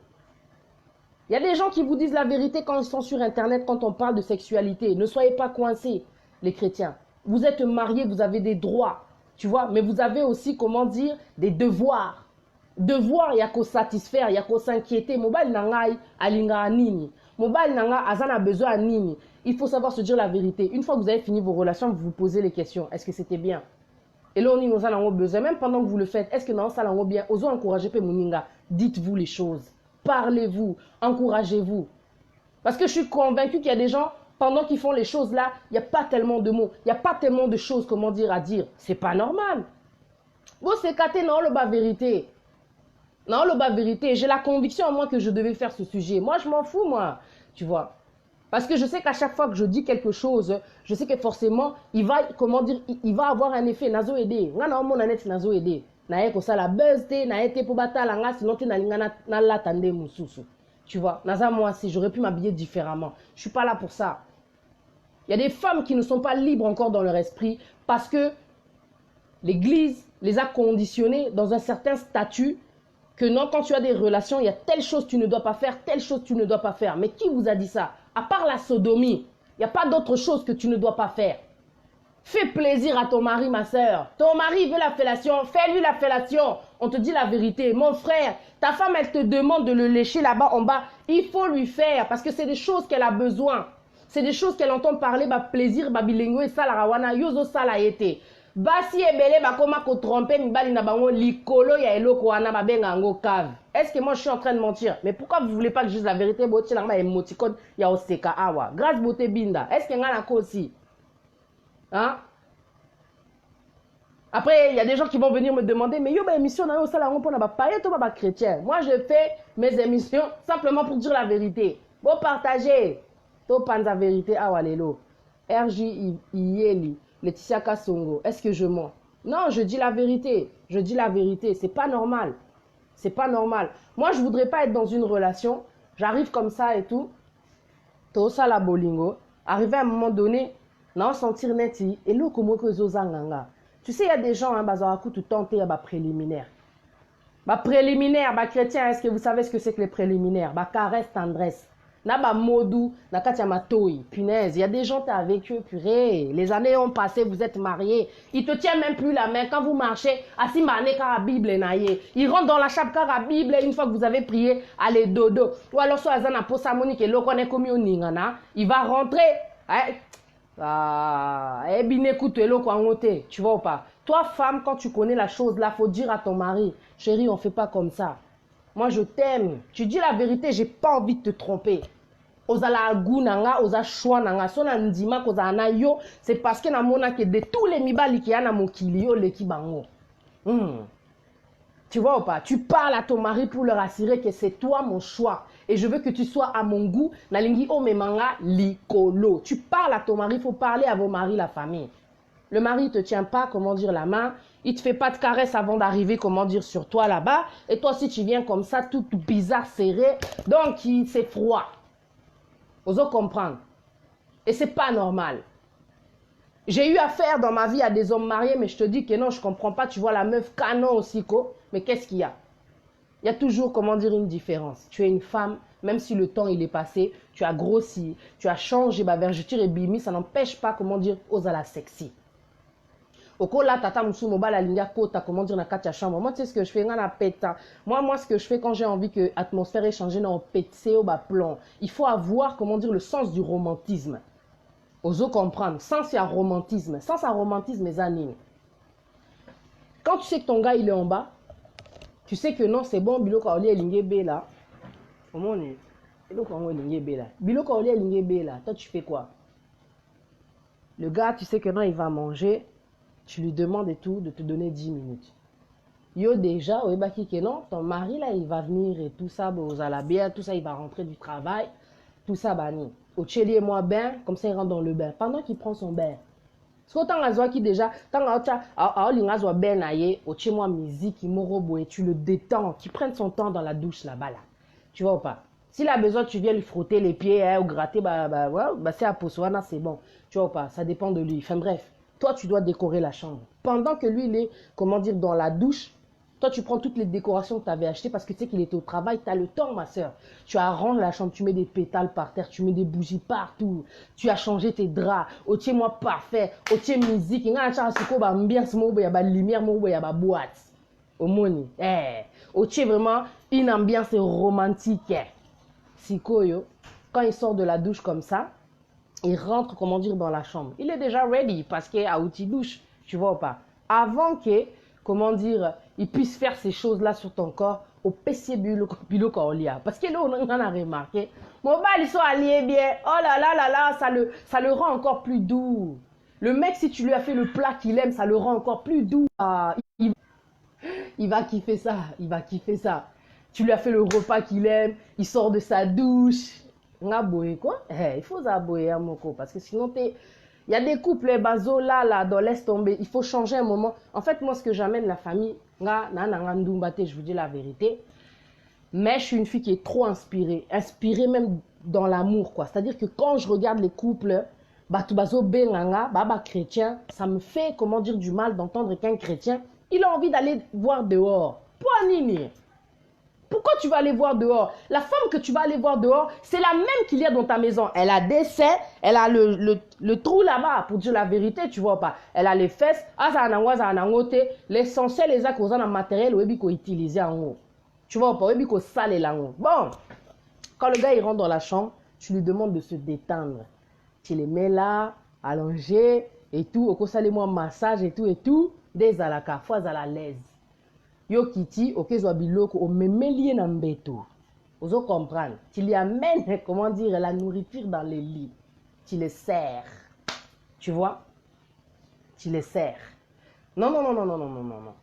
Il y a des gens qui vous disent la vérité quand ils sont sur Internet, quand on parle de sexualité. Ne soyez pas coincés, les chrétiens. Vous êtes mariés, vous avez des droits, tu vois, mais vous avez aussi, comment dire, des devoirs. Devoir, il y a qu'à satisfaire, il y a qu'à s'inquiéter. Mobile nangai, alinga anini. Mobile nanga, azana besoin anini. Il faut savoir se dire la vérité. Une fois que vous avez fini vos relations, vous vous posez les questions. Est-ce que c'était bien? Et là, on y nous a besoin. Même pendant que vous le faites, est-ce que non, ça l'a bien? Osons encourager Moninga. Dites-vous les choses. Parlez-vous. Encouragez-vous. Parce que je suis convaincue qu'il y a des gens, pendant qu'ils font les choses là, il n'y a pas tellement de mots. Il n'y a pas tellement de choses, comment dire, à dire. C'est pas normal. Bon, c'est caté, non, le bas vérité. Non, le bas vérité. J'ai la conviction, moi, que je devais faire ce sujet. Moi, je m'en fous, moi. Tu vois. Parce que je sais qu'à chaque fois que je dis quelque chose, je sais que forcément, il va, comment dire, il va avoir un effet. Nazo aidé. Ngana omo nanet nazo aidé. Nae ko sala buzzte, nae te po batala nga, sinon te na latande mususu. Tu vois, naza moi si j'aurais pu m'habiller différemment. Je suis pas là pour ça. Il y a des femmes qui ne sont pas libres encore dans leur esprit parce que l'Église les a conditionnées dans un certain statut que non, quand tu as des relations, il y a telle chose que tu ne dois pas faire, telle chose que tu ne dois pas faire. Mais qui vous a dit ça? À part la sodomie, il n'y a pas d'autre chose que tu ne dois pas faire. Fais plaisir à ton mari, ma soeur. Ton mari veut la fellation, fais-lui la fellation. On te dit la vérité. Mon frère, ta femme, elle te demande de le lécher là-bas en bas. Il faut lui faire parce que c'est des choses qu'elle a besoin. C'est des choses qu'elle entend parler, bah plaisir, bah bilingue, et ça la rawana, yozo ça la été. Basi ebele bakoma ko tromper mibali na bango likolo ya eloko wana babenga ngo cave. Est-ce que moi je suis en train de mentir? Mais pourquoi vous voulez pas que je dise la vérité? Boti la ma emoticon ya oseka awa. Grâce beauté binda. Est-ce que ngana ko aussi? Hein? Après, il y a des gens qui vont venir me demander, mais yo, bah, émission, na yo, ça, la pour na païen, toi, bah, chrétien. Moi, je fais mes émissions simplement pour dire la vérité. Bon, partagez. To panza vérité, awalelo. RJ Yeli, Laetitia Kasongo. Est-ce que je mens? Non, je dis la vérité. Je dis la vérité. C'est pas normal. C'est pas normal. Moi, je voudrais pas être dans une relation. J'arrive comme ça et tout. To ça la bolingo. Arriver à un moment donné, non, sentir neti. Et l'eau, comme que zozanganga. Tu sais, il y a des gens, hein, bazarakou, tout tenté, bah, préliminaire. Bah, préliminaire, bah, chrétien, est-ce que vous savez ce que c'est que les préliminaires? Bah, caresse, tendresse. Na, bah, modou, na, katia matoi. Punaise, il y a des gens, t'es avec eux, purée. Les années ont passé, vous êtes mariés. Ils te tiennent même plus la main quand vous marchez. Assis, mané, car la Bible est naïe. Ils rentrent dans la chape, car la Bible, une fois que vous avez prié, allez, dodo. Ou alors, soit, Azana, Posamonique, et l'on est comme ningana. Il va rentrer. Hein? Ah, eh bien, écoute, tu vois ou pas? Toi, femme, quand tu connais la chose là, faut dire à ton mari, chérie, on fait pas comme ça. Moi, je t'aime. Tu dis la vérité, j'ai pas envie de te tromper. Ozala agu nanga, oza choix nanga, sona ndima koza anayo, c'est parce que na mona que de tous les mibali qui y a na mokili yo leki bango. Tu vois ou pas? Tu parles à ton mari pour leur assurer que c'est toi mon choix. Et je veux que tu sois à mon goût. Nalingi omemanga likolo. Tu parles à ton mari, il faut parler à vos maris, la famille. Le mari ne te tient pas, comment dire, la main. Il ne te fait pas de caresse avant d'arriver, comment dire, sur toi là-bas. Et toi, si tu viens comme ça, tout bizarre, serré, donc c'est froid. Vous allez comprendre. Et c'est pas normal. J'ai eu affaire dans ma vie à des hommes mariés, mais je te dis que non, je comprends pas. Tu vois la meuf canon aussi, quoi. Mais qu'est-ce qu'il y a? Il y a toujours, comment dire, une différence. Tu es une femme, même si le temps il est passé, tu as grossi, tu as changé, bah, vergeture et bimi, ça n'empêche pas, comment dire, aux la sexy. Au là, tata moussou mobala linga kota, comment dire, na katia chambre. Moi, tu sais ce que je fais, na péta. Moi, ce que je fais quand j'ai envie que l'atmosphère ait changé, na pété au bas plan. Il faut avoir, comment dire, le sens du romantisme. Oso comprendre. Sans il y a romantisme. Sans un romantisme, mes amis. Quand tu sais que ton gars, il est en bas, tu sais que non, c'est bon, Bilo Kaoli est lingé là. Comment on est? Bilo Kaoli est lingé là. Bilo Kaoli est lingé là. Toi, tu fais quoi? Le gars, tu sais que non, il va manger. Tu lui demandes et tout de te donner 10 minutes. Yo déjà, que non, ton mari là, il va venir et tout ça, aux alabia, tout ça, il va rentrer du travail. Tout ça, bani. Au Tchéli et moi, bain, comme ça, il rentre dans le bain. Pendant qu'il prend son bain. Parce que tant qui déjà, tant que ben aye, au chez moi musique, tu le détends, qui prenne son temps dans la douche là-bas là. Tu vois ou pas? S'il a besoin, tu viens lui frotter les pieds, ou gratter, c'est à Posoana, c'est bon. Tu vois ou pas? Ça dépend de lui. Enfin bref, toi tu dois décorer la chambre. Pendant que lui il est, comment dire, dans la douche, toi tu prends toutes les décorations que tu avais achetées parce que tu sais qu'il était au travail, tu as le temps ma soeur. Tu arranges la chambre, tu mets des pétales par terre, tu mets des bougies partout. Tu as changé tes draps, au moi parfait, au musique, il y a une ambiance, il y a une lumière, il y a une boîte. Au moni, au vraiment une ambiance romantique. Sikoyo, quand il sort de la douche comme ça, il rentre, comment dire, dans la chambre. Il est déjà ready parce qu'il a outil douche, tu vois ou pas? Avant que, comment dire, il puisse faire ces choses-là sur ton corps, au PC Bilo Kaolia. Parce que là, on a remarqué, mon bal, ils sont alliés bien. Oh là là là là, ça le rend encore plus doux. Le mec, si tu lui as fait le plat qu'il aime, ça le rend encore plus doux. Ah, il va kiffer ça, il va kiffer ça. Tu lui as fait le repas qu'il aime, il sort de sa douche. Quoi? Il faut s'abouer à Moko, parce que sinon, il y a des couples, les bazo là, dans laisse tomber. Il faut changer un moment. En fait, moi, ce que j'amène la famille, je vous dis la vérité. Mais je suis une fille qui est trop inspirée. Inspirée même dans l'amour, quoi. C'est-à-dire que quand je regarde les couples, Batubazo Benganga, Baba chrétien, ça me fait, comment dire, du mal d'entendre qu'un chrétien, il a envie d'aller voir dehors. Pour Nini. Pourquoi tu vas aller voir dehors? La femme que tu vas aller voir dehors, c'est la même qu'il y a dans ta maison. Elle a des seins, elle a le trou là-bas, pour dire la vérité, tu vois pas. Elle a les fesses, l'essentiel, les actes, en matériel, ou qu'on utilise en haut. Tu vois pas, ou qu'on sale là haut. Bon, quand le gars il rentre dans la chambre, tu lui demandes de se détendre. Tu les mets là, allongés, et tout, au moi massage et tout, des alaka, fois à la l'aise. Yo kiti, ok, zo biloko, o memelie na mbeto. Ozo comprendre. Tu lui amènes, comment dire, la nourriture dans les lits. Tu les sers. Tu vois? Tu les sers. Non, non, non, non, non, non, non, non, non.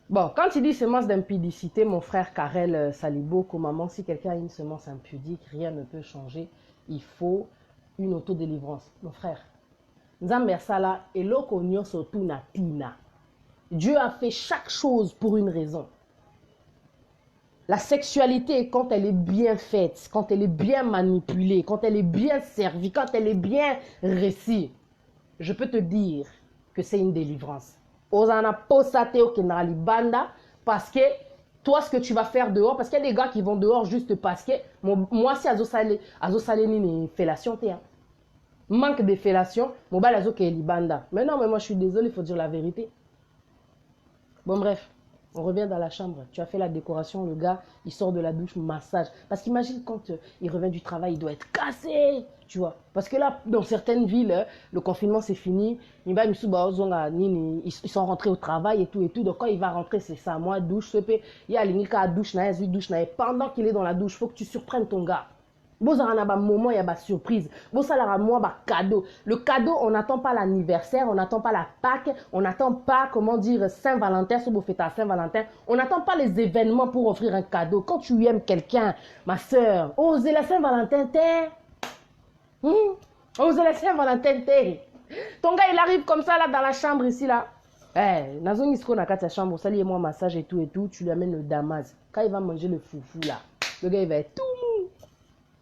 Bon, quand tu dis semence d'impudicité, mon frère Karel Salibo, comme maman, si quelqu'un a une semence impudique, rien ne peut changer. Il faut une autodélivrance. Mon frère, Nzambe Sala, eloko nyonso tu na tina. Dieu a fait chaque chose pour une raison. La sexualité, quand elle est bien faite, quand elle est bien manipulée, quand elle est bien servie, quand elle est bien réussie, je peux te dire que c'est une délivrance. Osana posate au kenali banda parce que toi, ce que tu vas faire dehors, parce qu'il y a des gars qui vont dehors juste parce que moi, si azosale ni fellation, manque de fellation, mon bal azo kenali banda. Mais non, mais moi je suis désolé, il faut dire la vérité. Bon, bref, on revient dans la chambre. Tu as fait la décoration, le gars, il sort de la douche, massage. Parce qu'imagine quand il revient du travail, il doit être cassé, tu vois. Parce que là, dans certaines villes, le confinement, c'est fini. Ils sont rentrés au travail et tout. Donc, quand il va rentrer, c'est ça. Moi, douche, il y a l'ingika douche, pendant qu'il est dans la douche, il faut que tu surprennes ton gars. Bon, ça a un moment, il y a une surprise. Bon, ça a un cadeau. Le cadeau, on n'attend pas l'anniversaire, on n'attend pas la Pâques, on n'attend pas, comment dire, Saint-Valentin, si vous faites à Saint-Valentin. On n'attend pas les événements pour offrir un cadeau. Quand tu aimes quelqu'un, ma soeur, osez la Saint-Valentin, osez la Saint-Valentin, Ton gars, il arrive comme ça, là, dans la chambre, ici, là. Eh, Nazon Isko n'a qu'à ta chambre, ça lui moi massage et tout, tu lui amènes le damas. Quand il va manger le foufou, là, le gars, il va être tout mou.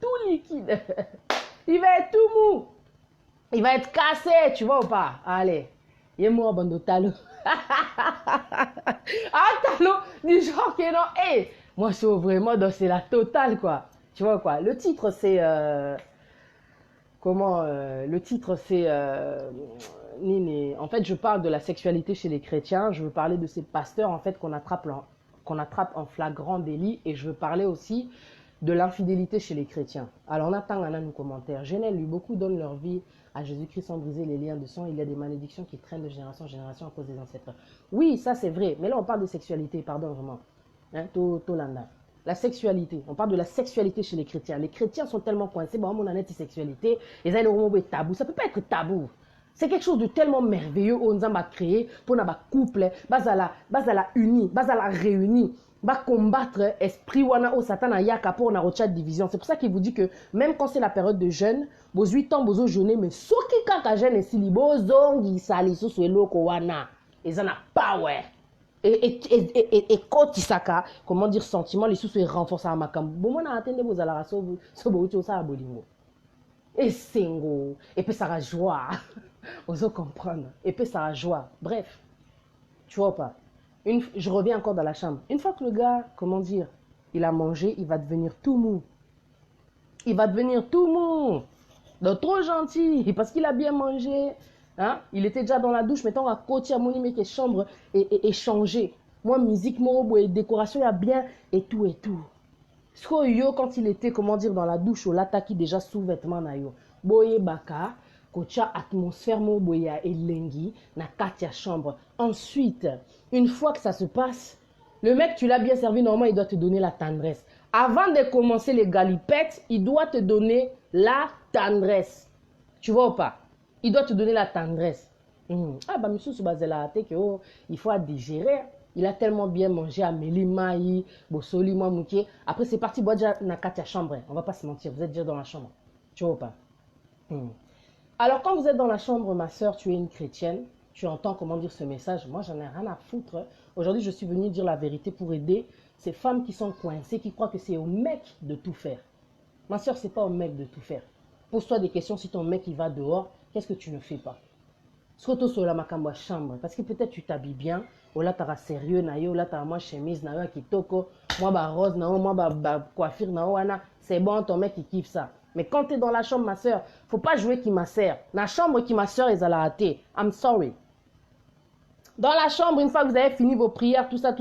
Tout liquide. Il va être tout mou. Il va être cassé, tu vois ou pas? Allez. Il est mort, bande de talons. Ah, talon, du genre que non. Hey, moi, c'est vraiment, c'est la totale, quoi. Tu vois quoi? Le titre, c'est... le titre, c'est... En fait, je parle de la sexualité chez les chrétiens. Je veux parler de ces pasteurs, en fait, qu'on attrape en flagrant délit. Et je veux parler aussi de l'infidélité chez les chrétiens. Alors on attend un nos commentaires. Genèse, lui, beaucoup donnent leur vie à Jésus-Christ sans briser les liens de sang. Il y a des malédictions qui traînent de génération en génération à cause des ancêtres. Oui, ça c'est vrai. Mais là on parle de sexualité, pardon vraiment. Hein, Tolanda. La sexualité, on parle de la sexualité chez les chrétiens. Les chrétiens sont tellement coincés, bon, mon année sexualité, et ça est tabou. Ça peut pas être tabou. C'est quelque chose de tellement merveilleux qu'on a créé pour notre couple, basala uni, basala réuni. Va combattre esprit wana au satan a yaka pour na rocha division. C'est pour ça qu'il vous dit que même quand c'est la période de jeûne, vos 8 ans bozo jeûner mais soki kaka jeûne et sili bozongi sali susu eloko wana. Ils en a power. Et quand isaka, comment dire sentiment les sous renforcent à makam. Bon moi na atteindre vos alara so bo ça bolingo. Et singo et puis ça va joie. Oso comprendre. Et puis ça va joie. Bref. Tu vois pas. Je reviens encore dans la chambre. Une fois que le gars, comment dire, il a mangé, il va devenir tout mou. Il va devenir tout mou. Donc trop gentil, parce qu'il a bien mangé. Hein? Il était déjà dans la douche, mettons à côté à mon mec chambre et changer. Moi, musique, morobo et décoration, il y a bien et tout et tout. Yo, quand il était, comment dire, dans la douche, au lataki déjà sous-vêtement na yo. Boye baka. Kocha atmosphère mo boya elengi na katia chambre. Ensuite, une fois que ça se passe, le mec tu l'as bien servi normalement, il doit te donner la tendresse. Avant de commencer les galipettes, il doit te donner la tendresse. Tu vois ou pas? Il doit te donner la tendresse. Ah bah monsieur Soubazela que il faut digérer. Il a tellement bien mangé à Melimaï, Bosoli, Mouké. Après c'est parti boire déjà na katia chambre. On va pas se mentir, vous êtes déjà dans la chambre. Tu vois ou pas? Alors, quand vous êtes dans la chambre, ma soeur, tu es une chrétienne, tu entends comment dire ce message. Moi, j'en ai rien à foutre. Aujourd'hui, je suis venue dire la vérité pour aider ces femmes qui sont coincées, qui croient que c'est au mec de tout faire. Ma soeur, ce n'est pas au mec de tout faire. Pose-toi des questions si ton mec il va dehors. qu'est-ce que tu ne fais pas? Surtout sur la makambo chambre, parce que peut-être tu t'habilles bien, ou là tu as sérieux, ou là tu as moi chemise, na kitoko, moi ba rose, moi ba coiffure, c'est bon, ton mec il kiffe ça. Mais quand tu es dans la chambre, ma soeur, faut pas jouer qui ma soeur. La chambre qui ma soeur, ils allaient rater. I'm sorry. Dans la chambre, une fois que vous avez fini vos prières, tout ça,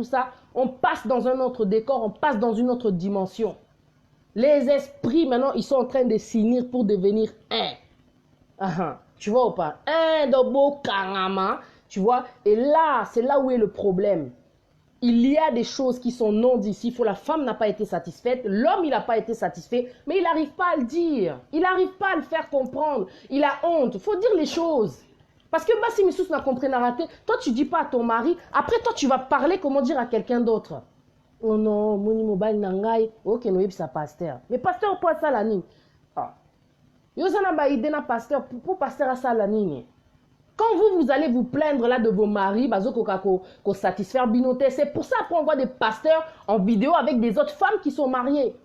on passe dans un autre décor, on passe dans une autre dimension. Les esprits, maintenant, ils sont en train de s'unir pour devenir un. Tu vois ou pas? Un de beau karama, tu vois? Et là, c'est là où est le problème. Il y a des choses qui sont non d'ici. La femme n'a pas été satisfaite, l'homme, il n'a pas été satisfait, mais il n'arrive pas à le dire. Il n'arrive pas à le faire comprendre. Il a honte. Il faut dire les choses. Parce que si Missous n'a compris, n'a raté, toi, tu ne dis pas à ton mari. Après, toi, tu vas parler, comment dire, à quelqu'un d'autre. Oh non, moni mobile nangai, ok, no yeb sa pasteur. Mais pasteur, pour ça la ligne. Ah. Yosana ba idée na pasteur, pour pasteur à ça la ligne. Quand vous allez vous plaindre là de vos maris, bazo ko satisfaire binoté, c'est pour ça qu'on voit des pasteurs en vidéo avec des autres femmes qui sont mariées.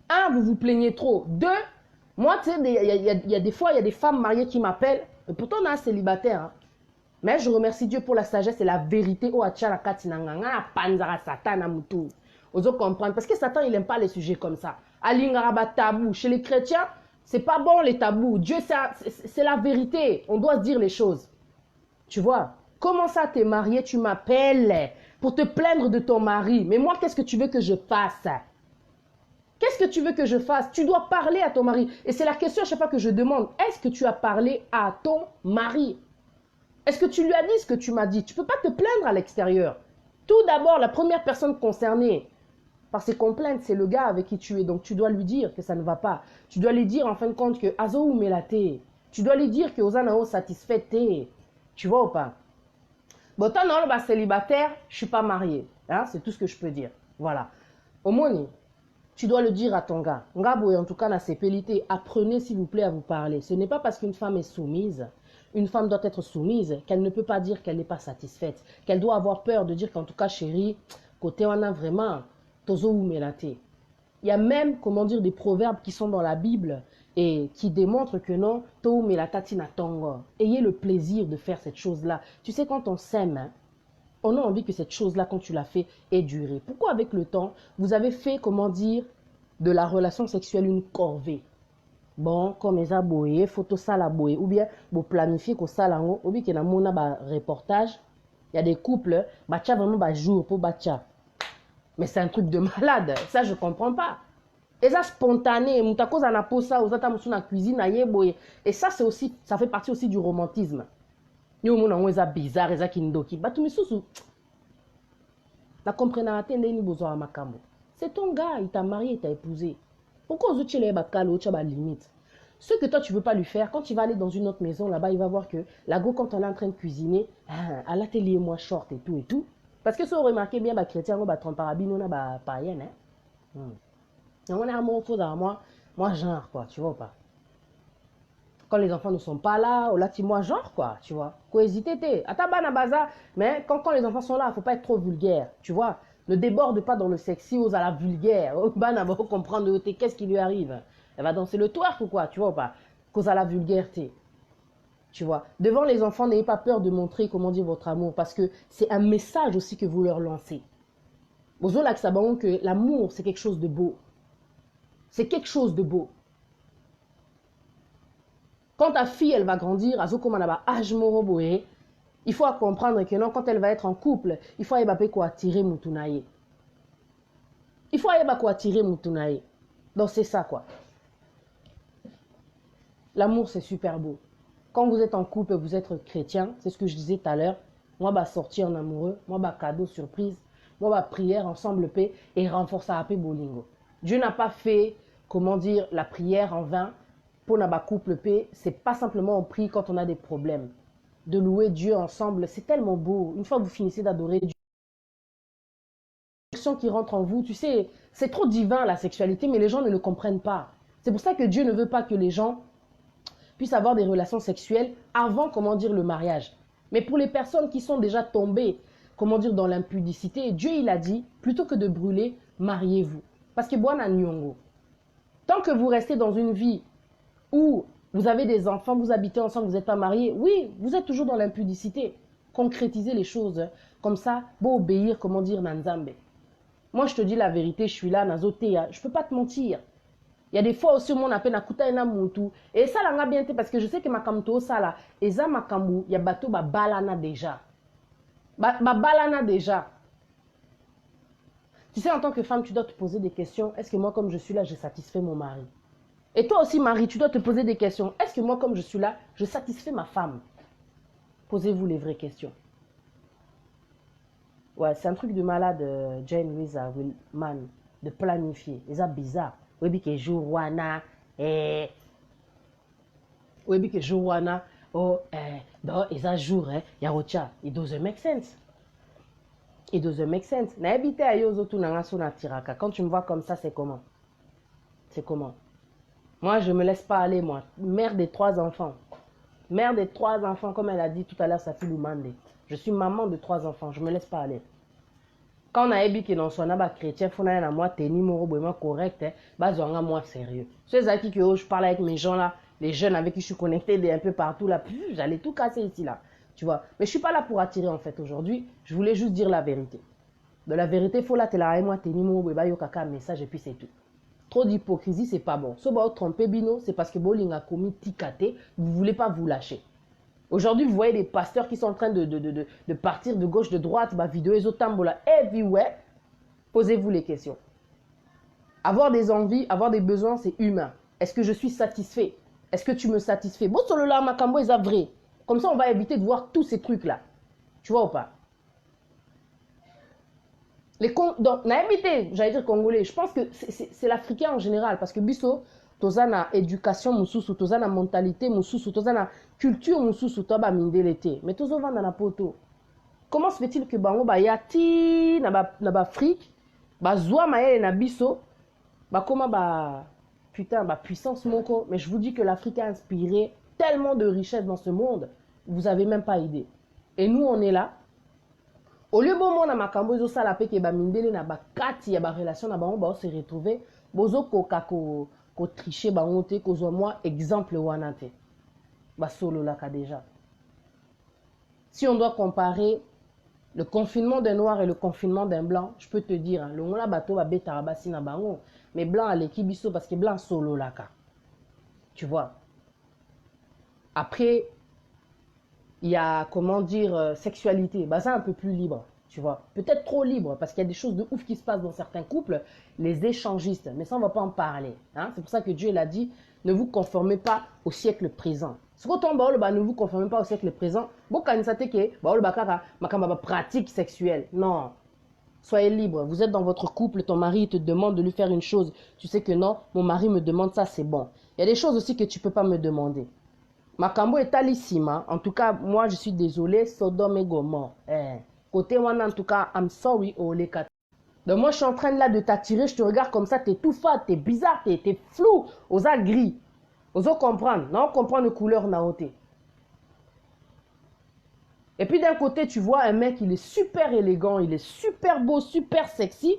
Un, vous vous plaignez trop. Deux, moi, tu sais, il y a des fois, il y a des femmes mariées qui m'appellent, et pourtant on est célibataire. Hein. Mais je remercie Dieu pour la sagesse et la vérité. Oh, atchala katinanganga, panzara satan mutu. Oso comprendre. Parce que Satan, il n'aime pas les sujets comme ça. Alingaraba tabou. Chez les chrétiens, c'est pas bon les tabous. Dieu, c'est la vérité. On doit se dire les choses. Tu vois, comment ça t'es marié, tu m'appelles pour te plaindre de ton mari. Mais moi, qu'est-ce que tu veux que je fasse? Qu'est-ce que tu veux que je fasse? Tu dois parler à ton mari. Et c'est la question à chaque fois que je demande. Est-ce que tu as parlé à ton mari? Est-ce que tu lui as dit ce que tu m'as dit? Tu ne peux pas te plaindre à l'extérieur. Tout d'abord, la première personne concernée par ces complaintes, c'est le gars avec qui tu es. Donc, tu dois lui dire que ça ne va pas. Tu dois lui dire en fin de compte que Azo ou Melate. Tu dois lui dire que Ozanao satisfait. Tu vois ou pas? Bon, tant non, bah, célibataire, je ne suis pas mariée. Hein? C'est tout ce que je peux dire. Voilà. Au moins, tu dois le dire à ton gars. Ngabo, en tout cas, dans ses pélités, apprenez s'il vous plaît à vous parler. Ce n'est pas parce qu'une femme est soumise. Une femme doit être soumise, qu'elle ne peut pas dire qu'elle n'est pas satisfaite, qu'elle doit avoir peur de dire qu'en tout cas, chérie, côté on a vraiment, tozo ou melate. Il y a même, comment dire, des proverbes qui sont dans la Bible et qui démontrent que non, to melatati na tongo. Ayez le plaisir de faire cette chose-là. Tu sais, quand on s'aime, hein, on a envie que cette chose-là, quand tu l'as fait, ait duré. Pourquoi avec le temps, vous avez fait, comment dire, de la relation sexuelle une corvée? Bon, comme les aboyés, photo ça la boye, ou bien vous planifiez que ça lango, ou bien qu'il y a un reportage, il y a des couples, bacha vraiment ba jour pour bacha. Mais c'est un truc de malade, ça je comprends pas. Et ça spontané, moutako za na posa, ozata musu na cuisine na yeboye. Et ça c'est aussi, ça fait partie aussi du romantisme. Yo mona ngweza bizarre, eza kindoki, batu misusu. La comprenarate ndeni bozo wa makambo. C'est ton gars, il t'a marié, il t'a épousé. Pourquoi aux autres, tu as limite? Ce que toi, tu ne veux pas lui faire, quand tu vas aller dans une autre maison, là-bas, il va voir que la go, quand on est en train de cuisiner, à l'atelier, moi, short et tout et tout. Parce que ça, on remarque bien, les chrétiens, on va tromper on a païen, hein. On a un mot faux dans moi, genre, quoi, tu vois ou pas? Quand les enfants ne sont pas là, on l'a dit, moi, genre, quoi, tu vois? Cohésité, Atabana baza, mais quand les enfants sont là, il ne faut pas être trop vulgaire, tu vois? Ne déborde pas dans le sexy aux à la vulgaire. Bana va comprendre qu'est-ce qui lui arrive. Elle va danser le twerk ou quoi, tu vois ou pas? Cause à la vulgarité. Tu vois. Devant les enfants, n'ayez pas peur de montrer, comment dire, votre amour. Parce que c'est un message aussi que vous leur lancez. Vous là que l'amour, c'est quelque chose de beau. C'est quelque chose de beau. Quand ta fille, elle va grandir, il faut comprendre que non, quand elle va être en couple, il faut attirer Mutunaye. Il faut attirer Mutunaye. Donc c'est ça quoi. L'amour c'est super beau. Quand vous êtes en couple, vous êtes chrétien, c'est ce que je disais tout à l'heure. Moi, sortir en amoureux, moi, cadeau surprise, moi, prière ensemble paix et renforcer à paix bolingo. Dieu n'a pas fait, comment dire, la prière en vain pour n'a couple paix. C'est pas simplement on prie quand on a des problèmes. De louer Dieu ensemble, c'est tellement beau. Une fois que vous finissez d'adorer Dieu, qui rentre en vous, tu sais, c'est trop divin la sexualité, mais les gens ne le comprennent pas. C'est pour ça que Dieu ne veut pas que les gens puissent avoir des relations sexuelles avant, comment dire, le mariage. Mais pour les personnes qui sont déjà tombées, comment dire, dans l'impudicité, Dieu, il a dit, plutôt que de brûler, mariez-vous. Parce que, bon, nyongo, tant que vous restez dans une vie où Vous avez des enfants, vous habitez ensemble, vous n'êtes pas mariés. Oui, vous êtes toujours dans l'impudicité. Concrétisez les choses. Comme ça, beau obéir, comment dire, Nanzambe. Moi, je te dis la vérité, je suis là, Nazotea. Je ne peux pas te mentir. Il y a des fois aussi, mon appel Nakuta ena mutu. Et ça, là, bien parce que je sais que ma kamto, ça là, et ça, ma kambu, il y a bateau, ba balana déjà. Ba balana déjà. Tu sais, en tant que femme, tu dois te poser des questions. Est-ce que moi, comme je suis là, je satisfais mon mari? Et toi aussi, mari, tu dois te poser des questions. Est-ce que moi, comme je suis là, je satisfais ma femme? Posez-vous les vraies questions. Ouais, c'est un truc de malade, Jane Louisa Willman, de planifier. C'est bizarre. Oui, que Joana, oui, que Joana, oh, dans les jours, il y a Rocha. It doesn't make sense. It doesn't make sense. Quand tu me vois comme ça, c'est comment? C'est comment? Moi, je ne me laisse pas aller, moi. Mère des 3 enfants. Mère des 3 enfants, comme elle a dit tout à l'heure, sa fille Lumande. Je suis maman de 3 enfants. Je ne me laisse pas aller. Quand on a dit que dans son abat chrétien, il faut que moi tenir mon correct, moi sérieux. Ceux à qui je parle avec mes gens là, les jeunes avec qui je suis connecté un peu partout là, j'allais tout casser ici là. Tu vois. Mais je ne suis pas là pour attirer en fait aujourd'hui. Je voulais juste dire la vérité. De la vérité, il faut là, moi tenir mon message et puis c'est tout. Trop d'hypocrisie, c'est pas bon. Si vous trompez Bino, c'est parce que Boling a commis ticate, vous ne voulez pas vous lâcher. Aujourd'hui, vous voyez des pasteurs qui sont en train de partir de gauche, de droite, vidéo, esotambola, everywhere. Posez-vous les questions. Avoir des envies, avoir des besoins, c'est humain. Est-ce que je suis satisfait? Est-ce que tu me satisfais? Bon, sur le là, Makambo, est vrai. Comme ça, on va éviter de voir tous ces trucs-là. Tu vois ou pas? Donc, j'allais dire congolais, je pense que c'est l'Africain en général, parce que biso, tozana éducation mususu, tozana mentalité mususu, tozana culture mususu, toba mindelete, mais tozo vanda na poto. Comment se fait-il que bango ba yati na Afrique, ba zwa maele na biso, ba koma ba putain ba puissance moko, mais je vous dis que l'Afrique a inspiré tellement de richesses dans ce monde, vous avez même pas idée. Et nous on est là. Au lieu de na makambo ezo sala pe ke ba mindele na ba kati ya ba relation na bango ba se retrouver bozo ko tricher bango te ko zo moi exemple wana te ba solo la ka déjà. Si on doit comparer le confinement d'un noir et le confinement d'un blanc, je peux te dire le ngona bato ba beta basi na bango mais blanc à l'équipe biso parce que blanc solo la ka. Tu vois. Après il y a, comment dire, sexualité. Bah, c'est un peu plus libre, tu vois. Peut-être trop libre, parce qu'il y a des choses de ouf qui se passent dans certains couples, les échangistes. Mais ça, on ne va pas en parler. Hein? C'est pour ça que Dieu l'a dit, ne vous conformez pas au siècle présent. Ce qu'on tombe, ne vous conformez pas au siècle présent. Pratique sexuelle. Non. Soyez libre. Vous êtes dans votre couple, ton mari te demande de lui faire une chose. Tu sais que non, mon mari me demande ça, c'est bon. Il y a des choses aussi que tu ne peux pas me demander. Makambo est alissima. En tout cas, moi, je suis désolé. Sodome et Gomorrhe. Côté moi, en tout cas, I'm sorry. Donc, moi, je suis en train là de t'attirer. Je te regarde comme ça. T'es tout fat, t'es bizarre, t'es flou. Osa gris. Osa comprendre. Non, comprendre les couleurs naoté. Et puis, d'un côté, tu vois un mec, il est super élégant. Il est super beau, super sexy.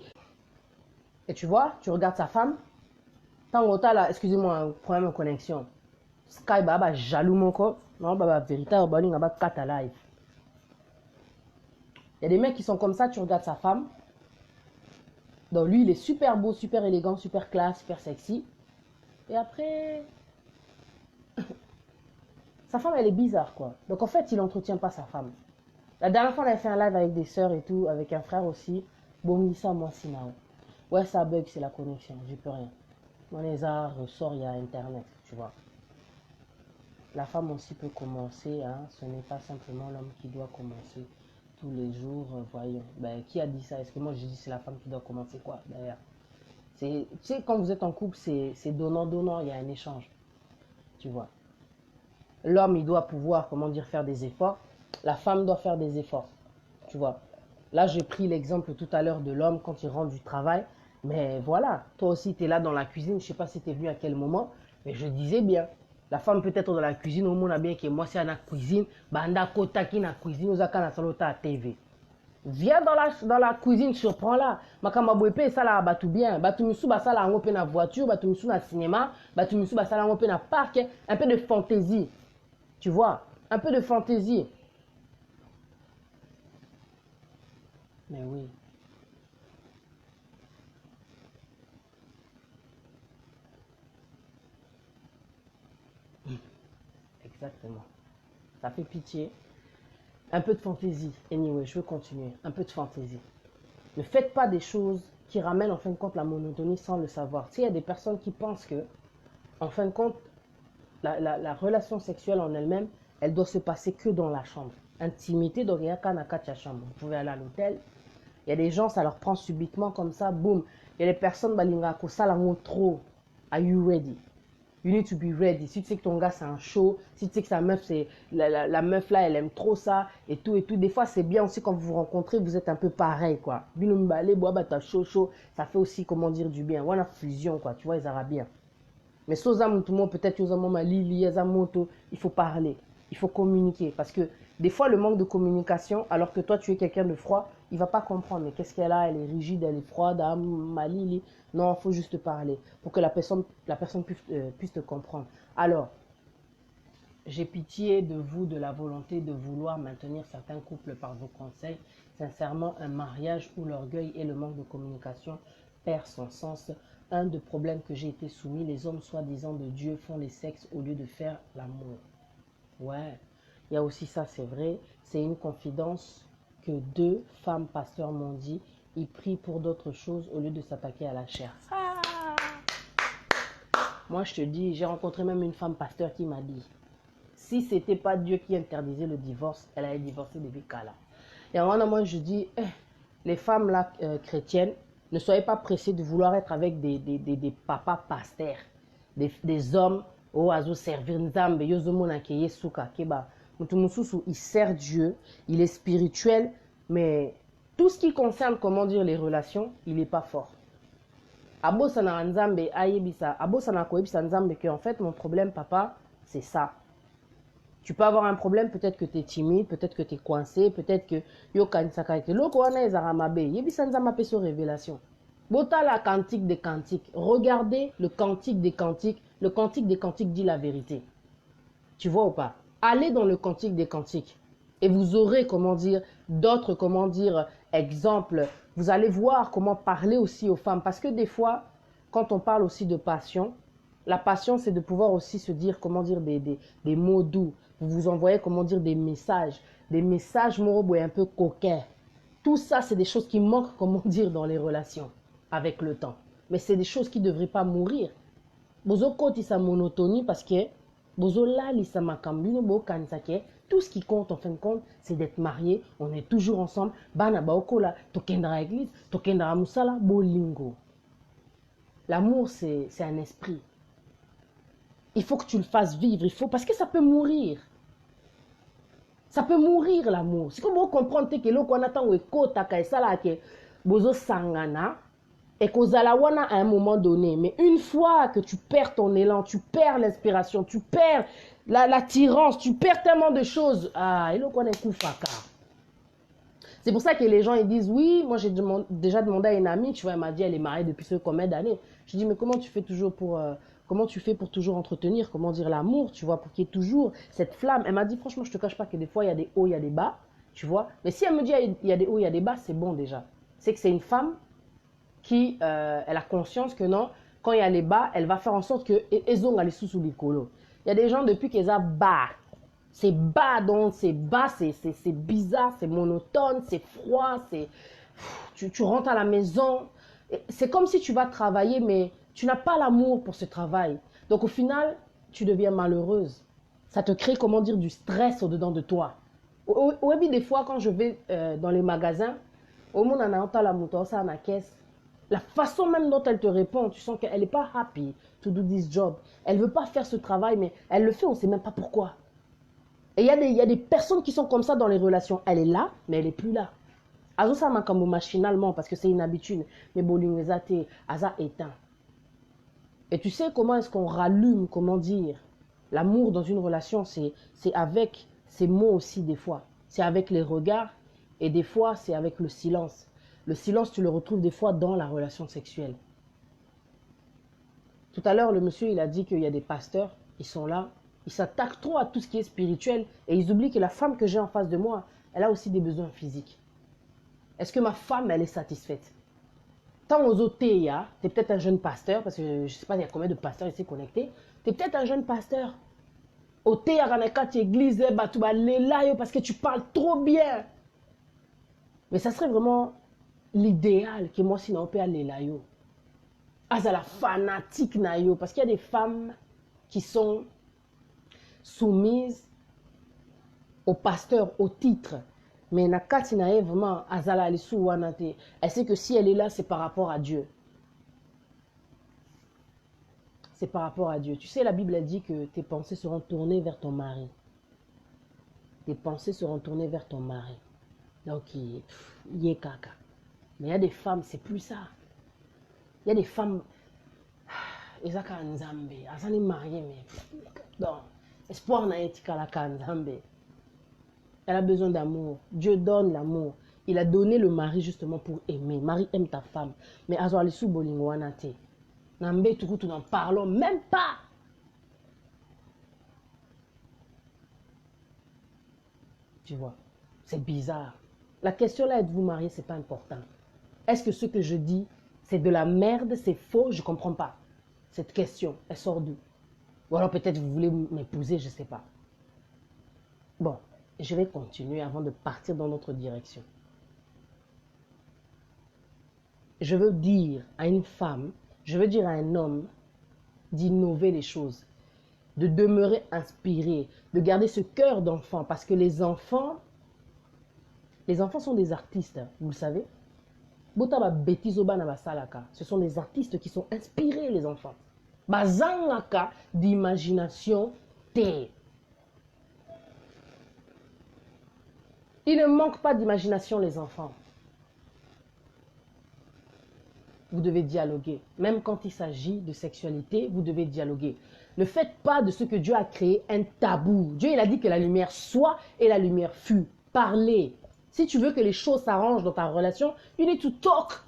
Et tu vois, tu regardes sa femme. Tant que là, excusez-moi, problème de connexion. Sky baba jaloux mon corps. Non, baba véritable bali ngaba kata live. Il y a des mecs qui sont comme ça, tu regardes sa femme. Donc lui, il est super beau, super élégant, super classe, super sexy. Et après sa femme elle est bizarre quoi. Donc en fait, il n'entretient pas sa femme. La dernière fois, on a fait un live avec des sœurs et tout, avec un frère aussi. Bon, ça moi sinao. Ouais, ça bug, c'est la connexion, j'y peux rien. Mon lézard ressort, il y a internet, tu vois. La femme aussi peut commencer, hein. Ce n'est pas simplement l'homme qui doit commencer tous les jours. Voyons. Ben, qui a dit ça? Est-ce que moi je dis c'est la femme qui doit commencer quoi d'ailleurs? Tu sais, quand vous êtes en couple, c'est donnant-donnant, il y a un échange. Tu vois. L'homme, il doit pouvoir, comment dire, faire des efforts. La femme doit faire des efforts. Tu vois. Là, j'ai pris l'exemple tout à l'heure de l'homme quand il rentre du travail. Mais voilà, toi aussi, tu es là dans la cuisine. Je ne sais pas si tu es venu à quel moment, mais je disais bien. La femme peut être dans la cuisine, au monde a bien que moi c'est à la cuisine, banda kota qui na cuisine, aux akana salota à TV. Viens dans la cuisine, surprends-la. Makamabouépé, ça là, tout bien. Batumisu, ça là, on peut na voiture, batumisu na cinéma, batumisu, ça là, on peut na parc. Un peu de fantaisie. Tu vois, un peu de fantaisie. Mais oui. Exactement. Ça fait pitié. Un peu de fantaisie. Anyway, je veux continuer. Un peu de fantaisie. Ne faites pas des choses qui ramènent en fin de compte la monotonie sans le savoir. Tu sais, il y a des personnes qui pensent que, en fin de compte, la relation sexuelle en elle-même, elle doit se passer que dans la chambre. Intimité, donc il y a qu'à la chambre. Vous pouvez aller à l'hôtel. Il y a des gens, ça leur prend subitement comme ça, boum. Il y a des personnes, ça la trop. Are you ready? You need to be ready. Si tu sais que ton gars c'est un show, si tu sais que sa meuf, c'est la meuf là, elle aime trop ça et tout et tout. Des fois, c'est bien aussi quand vous vous rencontrez, vous êtes un peu pareil quoi. T'as chaud chaud, ça fait aussi comment dire du bien. Voilà fusion quoi, tu vois, ils arabiens. Mais soza mutumo peut-être yoza mama lili yaza moto, il faut parler, il faut communiquer parce que des fois le manque de communication, alors que toi tu es quelqu'un de froid, il va pas comprendre. Mais qu'est-ce qu'elle a? Elle est rigide, elle est froide, ah, ma lili. Non, il faut juste parler pour que la personne puisse te comprendre. Alors, j'ai pitié de vous, de la volonté de vouloir maintenir certains couples par vos conseils. Sincèrement, un mariage où l'orgueil et le manque de communication perd son sens. Un des problèmes que j'ai été soumis, les hommes soi-disant de Dieu font les sexes au lieu de faire l'amour. Ouais, il y a aussi ça, c'est vrai. C'est une confidence que deux femmes pasteurs m'ont dit. Ils prient pour d'autres choses au lieu de s'attaquer à la chair. Ah! Moi, je te dis, j'ai rencontré même une femme pasteur qui m'a dit, si ce n'était pas Dieu qui interdisait le divorce, elle allait divorcer depuis Kala. Et à un moment, moi, je dis, les femmes là, chrétiennes, ne soyez pas pressées de vouloir être avec des papas pasteurs, des hommes, oh, azo servir Nzambe, yozomona keye suka, keba. Mutumususu, il sert Dieu, il est spirituel, mais tout ce qui concerne, comment dire, les relations, il n'est pas fort. Abosana Nzambe, ayebisa, abosana koebisa Nzambe, que en fait, mon problème, papa, c'est ça. Tu peux avoir un problème, peut-être que tu es timide, peut-être que tu es coincé, peut-être que yo kanisaka ete loko wana ezara mabe, yebisa Nzambe ape so révélation. Bota la cantique des cantiques. Regardez le cantique des cantiques. Le cantique des cantiques dit la vérité. Tu vois ou pas? Allez dans le cantique des cantiques et vous aurez, comment dire, d'autres, comment dire, exemples. Vous allez voir comment parler aussi aux femmes. Parce que des fois, quand on parle aussi de passion, la passion, c'est de pouvoir aussi se dire, comment dire, des mots doux. Vous vous envoyez, comment dire, des messages moraux et un peu coquins. Tout ça, c'est des choses qui manquent, comment dire, dans les relations avec le temps. Mais c'est des choses qui ne devraient pas mourir. Bozo koti sa monotonie parce que bozo lali sa makambino bo kanisake. Tout ce qui compte en fin de compte, c'est d'être marié. On est toujours ensemble. Bana baokola, tokendra église, tokendra musala, bolingo. L'amour, c'est un esprit. Il faut que tu le fasses vivre. Il faut parce que ça peut mourir. Ça peut mourir l'amour. C'est comme vous comprenez que l'on attend ou kota kaisala que bozo sangana. Et qu'Ozalawana à un moment donné, mais une fois que tu perds ton élan, tu perds l'inspiration, tu perds l'attirance, tu perds tellement de choses. Ah, et là, on est koufaka. C'est pour ça que les gens ils disent, oui, moi j'ai déjà demandé à une amie, tu vois, elle m'a dit, elle est mariée depuis ce combien d'années. Je dis, mais comment tu fais toujours comment tu fais pour toujours entretenir, comment dire, l'amour, tu vois, pour qu'il y ait toujours cette flamme. Elle m'a dit, franchement, je te cache pas que des fois, il y a des hauts, il y a des bas, tu vois. Mais si elle me dit, il y a des hauts, il y a des bas, c'est bon déjà. C'est que c'est une femme qui elle a conscience que non, quand il y a les bas, elle va faire en sorte que ils ont les sous les colos. Il y a des gens depuis qu'ils ont bas, c'est bas donc c'est bas, c'est bizarre, c'est monotone, c'est froid, c'est tu rentres à la maison, c'est comme si tu vas travailler mais tu n'as pas l'amour pour ce travail. Donc au final, tu deviens malheureuse. Ça te crée comment dire du stress au-dedans de toi. Oui, des fois quand je vais dans les magasins, au monde en a la moto, ça en a caisse. La façon même dont elle te répond, tu sens qu'elle n'est pas happy to do this job. Elle ne veut pas faire ce travail, mais elle le fait, on ne sait même pas pourquoi. Et il y a des personnes qui sont comme ça dans les relations. Elle est là, mais elle n'est plus là. Azo ça m'a comme machinalement parce que c'est une habitude. Mais boling les athées, Aza éteint. Et tu sais comment est-ce qu'on rallume, comment dire, l'amour dans une relation, c'est avec ces mots aussi des fois. C'est avec les regards Et des fois, c'est avec le silence. Le silence, tu le retrouves des fois dans la relation sexuelle. Tout à l'heure, le monsieur, il a dit qu'il y a des pasteurs, ils sont là, ils s'attaquent trop à tout ce qui est spirituel et ils oublient que la femme que j'ai en face de moi, elle a aussi des besoins physiques. Est-ce que ma femme, elle est satisfaite? Tant aux autres, tu es peut-être un jeune pasteur, parce que je ne sais pas, il y a combien de pasteurs ici connectés. Tu es peut-être un jeune pasteur. Au thé, tu église, parce que tu parles trop bien. Mais ça serait vraiment l'idéal que moi, sinon, on peut aller là. Ah, c'est la fanatique, parce qu'il y a des femmes qui sont soumises au pasteur, au titre. Mais nakati nae vraiment azala lisu wanate. Elle sait que si elle est là, c'est par rapport à Dieu. C'est par rapport à Dieu. Tu sais, la Bible a dit que tes pensées seront tournées vers ton mari. Tes pensées seront tournées vers ton mari. Donc, il y est caca. Mais il y a des femmes, c'est plus ça. Il y a des femmes, Ezaka Nzambe, Azani marié, mais non. Espoir na etika la Nzambe. Elle a besoin d'amour. Dieu donne l'amour. Il a donné le mari justement pour aimer. Marie aime ta femme. Mais Azoalisu Bolingwanate. Nambe Tukutu n'en parlons même pas. Tu vois, c'est bizarre. La question là, êtes-vous marié, c'est pas important. Est-ce que ce que je dis, c'est de la merde, c'est faux? Je comprends pas. Cette question, elle sort d'où? Ou alors peut-être vous voulez m'épouser, je sais pas. Bon. Je vais continuer avant de partir dans notre direction. Je veux dire à une femme, je veux dire à un homme d'innover les choses, de demeurer inspiré, de garder ce cœur d'enfant. Parce que les enfants sont des artistes, vous le savez. Ce sont des artistes qui sont inspirés, les enfants. Bazangaka d'imagination te. Il ne manque pas d'imagination, les enfants. Vous devez dialoguer. Même quand il s'agit de sexualité, vous devez dialoguer. Ne faites pas de ce que Dieu a créé un tabou. Dieu, il a dit que la lumière soit et la lumière fut. Parlez. Si tu veux que les choses s'arrangent dans ta relation, you need to talk.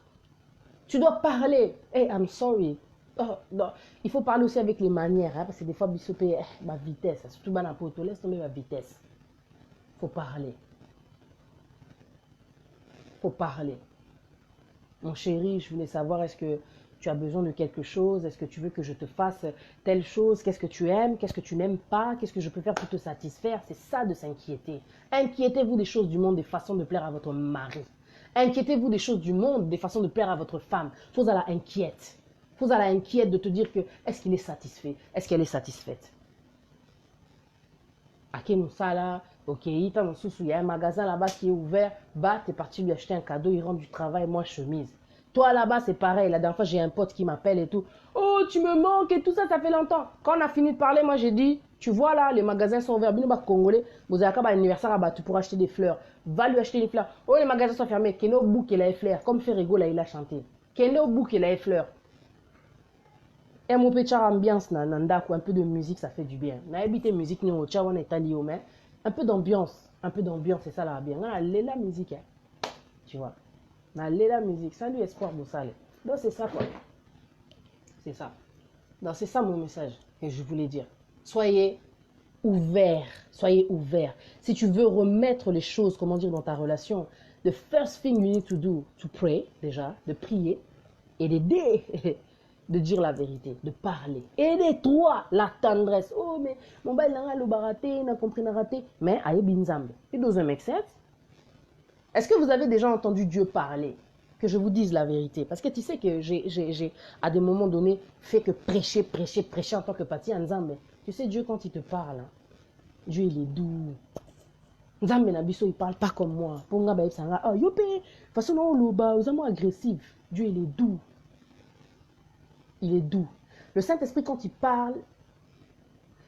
Tu dois parler. Hey, I'm sorry. Oh, non. Il faut parler aussi avec les manières. Hein, parce que des fois, bisopé, ma vitesse. Surtout, laisse tomber ma vitesse. Il faut parler. Faut parler. Mon chéri, je voulais savoir, est-ce que tu as besoin de quelque chose? Est-ce que tu veux que je te fasse telle chose? Qu'est-ce que tu aimes? Qu'est-ce que tu n'aimes pas? Qu'est-ce que je peux faire pour te satisfaire? C'est ça de s'inquiéter. Inquiétez-vous des choses du monde, des façons de plaire à votre mari. Inquiétez-vous des choses du monde, des façons de plaire à votre femme. Faut à la inquiète. Faut à la inquiète de te dire que est-ce qu'il est satisfait? Est-ce qu'elle est satisfaite? Ake Moussala, ok, il y a un magasin là-bas qui est ouvert, bah, t'es parti lui acheter un cadeau, il rentre du travail, moi chemise. Toi là-bas, c'est pareil, la dernière fois, j'ai un pote qui m'appelle et tout. Oh, tu me manques et tout ça, ça fait longtemps. Quand on a fini de parler, moi j'ai dit, tu vois là, les magasins sont ouverts, bino congolais, vous avez un anniversaire là-bas, tu pourras acheter des fleurs. Va lui acheter des fleurs. Oh, les magasins sont fermés, Keno Bouk et la fleurs, comme Ferrego là, il a chanté. Keno Bouk et la fleurs. Et mon petit ambiance, un peu de musique, ça fait du bien. Na habité musique, nous, on est allé au mais un peu d'ambiance, c'est ça là bien. Allez la musique, hein. Tu vois. Allez la musique, salut Espoir Boussale. Donc c'est ça quoi. C'est ça. Donc c'est ça mon message que je voulais dire. Soyez ouverts, soyez ouverts. Si tu veux remettre les choses, comment dire, dans ta relation, the first thing you need to do, to pray, déjà, de prier et d'aider. De dire la vérité, de parler. Aidez-toi, la tendresse. Oh, mais mon bail là, le baraté, n'a compris, n'a raté. Mais, aïe, binzambe. It doesn't make sense. Est-ce que vous avez déjà entendu Dieu parler? Que je vous dise la vérité. Parce que tu sais que j'ai à des moments donnés, fait que prêcher en tant que pati Nzambe. Tu sais, Dieu, quand il te parle, hein, Dieu, il est doux. Nzambe Nabiso, il parle pas comme moi. Pour nga baïb sanga, oh, yopé, façon non, loba, aux amours agressifs. Dieu, il est doux. Il est doux. Le Saint-Esprit, quand il parle,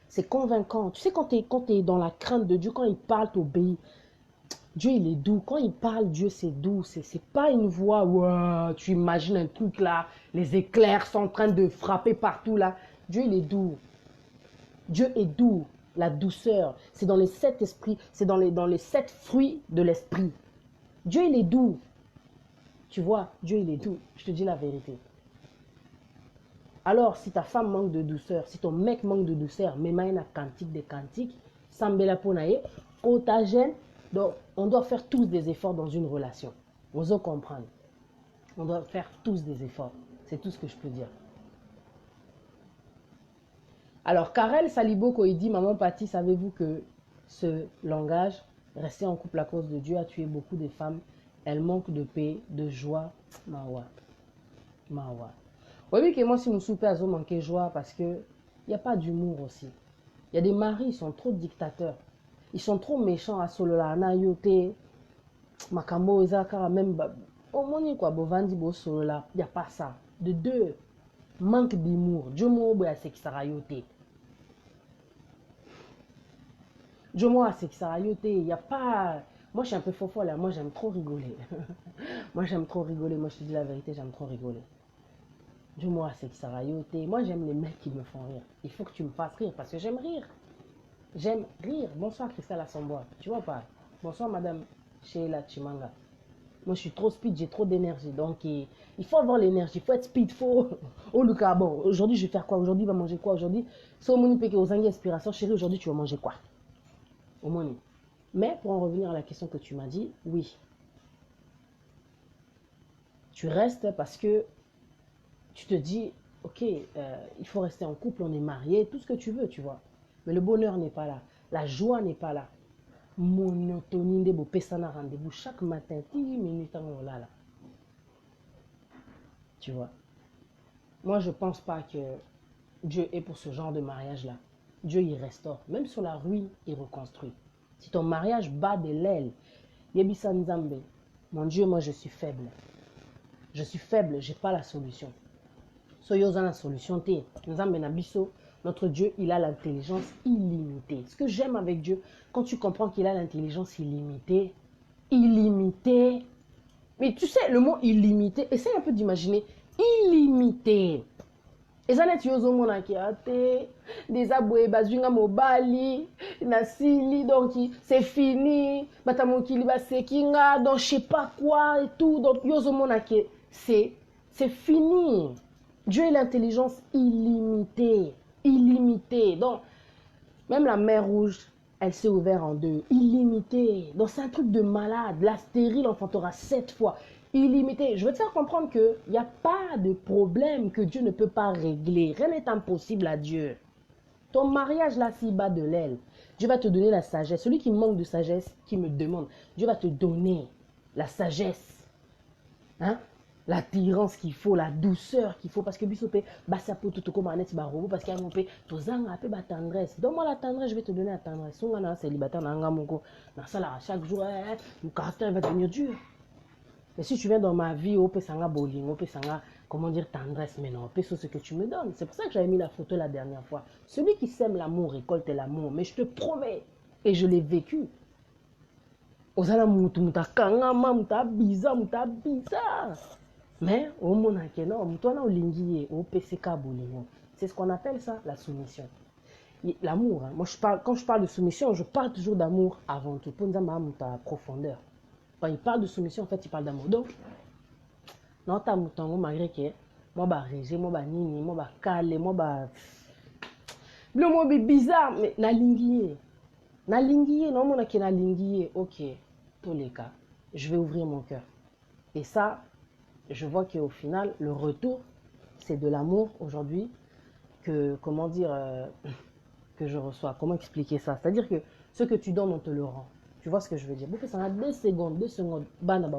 c'est convaincant. Tu sais, quand tu es dans la crainte de Dieu, quand il parle, tu obéis. Dieu, il est doux. Quand il parle, Dieu, c'est doux. C'est pas une voix où tu imagines un truc là, les éclairs sont en train de frapper partout là. Dieu, il est doux. Dieu est doux. La douceur, c'est dans les 7 esprits, c'est dans les 7 fruits de l'esprit. Dieu, il est doux. Tu vois, Dieu, il est doux. Je te dis la vérité. Alors, si ta femme manque de douceur, si ton mec manque de douceur, mais maïna cantique des cantiques, sambela ponaye, kotagène, donc on doit faire tous des efforts dans une relation. On doit comprendre. On doit faire tous des efforts. C'est tout ce que je peux dire. Alors, Karel Saliboko, il dit, Maman Pati, savez-vous que ce langage, rester en couple à cause de Dieu, a tué beaucoup de femmes. Elles manquent de paix, de joie. Mawa. Mawa. Oui, que moi, si mon souper a manqué de joie, parce qu'il n'y a pas d'humour aussi. Il y a des maris, ils sont trop dictateurs. Ils sont trop méchants à Solola, na yote, Makambo, Ezaka, même. Au moins, quoi, Bovandi, Bo Solola, il n'y a pas ça. De deux, manque d'humour. Dieu m'a c'est qui sera yote. Dieu m'a c'est qui sera yote. Il n'y a pas. Moi, je suis un peu faux là. Moi, j'aime trop rigoler. Moi, j'aime trop rigoler. Moi, je te dis la vérité, j'aime trop rigoler. Dieu moi, c'est qui sera yote. Moi, j'aime les mecs qui me font rire. Il faut que tu me fasses rire parce que j'aime rire. J'aime rire. Bonsoir, Christelle Assombois. Tu vois pas? Bonsoir, Madame Sheila Chimanga. Moi, je suis trop speed, j'ai trop d'énergie. Donc, il faut avoir l'énergie. Il faut être speed. Oh, Lucas, bon, aujourd'hui, je vais faire quoi? Aujourd'hui, il va manger quoi? Aujourd'hui, c'est au moni péché aux anguilles inspiration. Chérie, aujourd'hui, tu vas manger quoi? Au moni. Mais pour en revenir à la question que tu m'as dit, oui. Tu restes parce que tu te dis, ok, il faut rester en couple, on est marié, tout ce que tu veux, tu vois. Mais le bonheur n'est pas là. La joie n'est pas là. Monotonie de beau pesana rendez-vous chaque matin, 10 minutes en là. Tu vois. Moi, je ne pense pas que Dieu est pour ce genre de mariage-là. Dieu, il restaure. Même sur la ruine, il reconstruit. Si ton mariage bat de l'aile, Yebisa Nzambe, mon Dieu, moi, je suis faible. Je suis faible, je n'ai pas la solution. Soyoza la solution T. Nzambe na biso, notre Dieu, il a l'intelligence illimitée. Ce que j'aime avec Dieu, quand tu comprends qu'il a l'intelligence illimitée, illimitée. Mais tu sais, le mot illimité, essaye un peu d'imaginer. Illimité. Et ça n'est yozo mona ki ate, des aboué bazunga mobali, nasili, donc c'est fini, batamokili basekinga, donc je sais pas quoi et tout, donc yozo mona ki c'est fini. Dieu est l'intelligence illimitée, illimitée. Donc, même la mer Rouge, elle s'est ouverte en deux, illimitée. Donc, c'est un truc de malade. La stérile enfantera 7 fois, illimité. Je veux te faire comprendre qu'il n'y a pas de problème que Dieu ne peut pas régler. Rien n'est impossible à Dieu. Ton mariage, là, s'il bat de l'aile, Dieu va te donner la sagesse. Celui qui manque de sagesse, qui me demande, Dieu va te donner la sagesse. Hein? L'attirance qu'il faut, la douceur qu'il faut, parce que bisope, basa pour tout comme Annette Barobo, parce qu'il y a mon père, tozanga peu ba tendresse. Donne-moi la tendresse, je vais te donner la tendresse. Si on a un célibataire, dans ça là, chaque jour, mon caractère va devenir dur. Mais si tu viens dans ma vie, au pesanga bowling, au pesanga, comment dire, tendresse, mais non, c'est ce que tu me donnes. C'est pour ça que j'avais mis la photo la dernière fois. Celui qui sème l'amour récolte l'amour, mais je te promets, et je l'ai vécu. Ozala mutu mutakangama, mutabiza, mutabiza. Mais au moment c'est ce qu'on appelle ça la soumission. L'amour, hein. Moi quand je parle de soumission, je parle toujours d'amour avant tout. Pour nous ta profondeur. Quand il parle de soumission, en fait, il parle d'amour. Donc, non, t'as mouton, malgré que moi, bah, régé, moi, bah, nini, moi, bah, calé, moi, bah. Le mot est bizarre, mais na linguier. Na linguier, non, mon a na linguier. Ok, tous les cas, je vais ouvrir mon cœur. Et ça, je vois qu'au final, le retour, c'est de l'amour aujourd'hui que, comment dire, que je reçois. Comment expliquer ça? C'est-à-dire que ce que tu donnes, on te le rend. Tu vois ce que je veux dire? Vous faites ça en 2 secondes, 2 secondes. Pardon.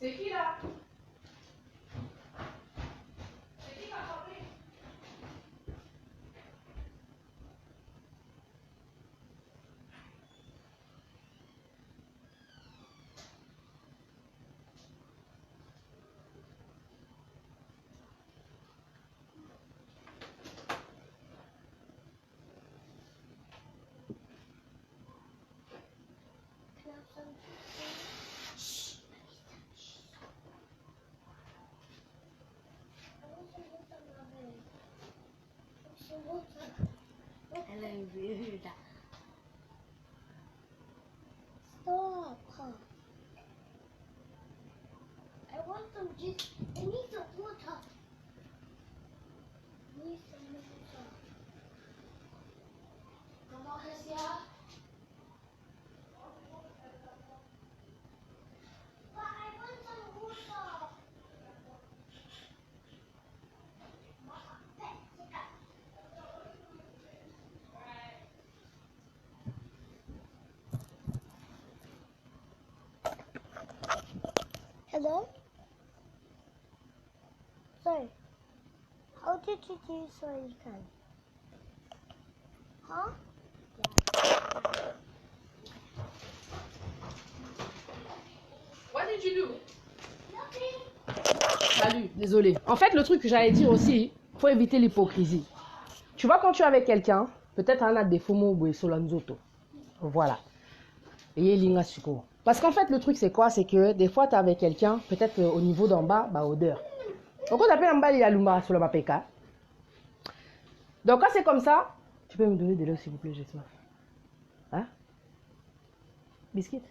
C'est qui là? Stop. I want some juice. I need some water. I need some water. Come on, Hesia. But I want some water. Hello? Sorry. How did you do so you can? Huh? What did you do? Nothing. Salut, désolé. En fait, le truc que j'allais dire aussi, faut éviter l'hypocrisie. Tu vois, quand tu es avec quelqu'un, peut-être un a des faux mots ou solanzoto. Voilà. Et linga suko. Parce qu'en fait, le truc, c'est quoi? C'est que des fois, tu es avec quelqu'un, peut-être au niveau d'en bas, bah, odeur. Donc, on appelle en bas, il y a l'umba sur le mapeka. Donc, quand c'est comme ça, tu peux me donner de l'eau, s'il vous plaît, j'ai soif. Hein? Biscuit?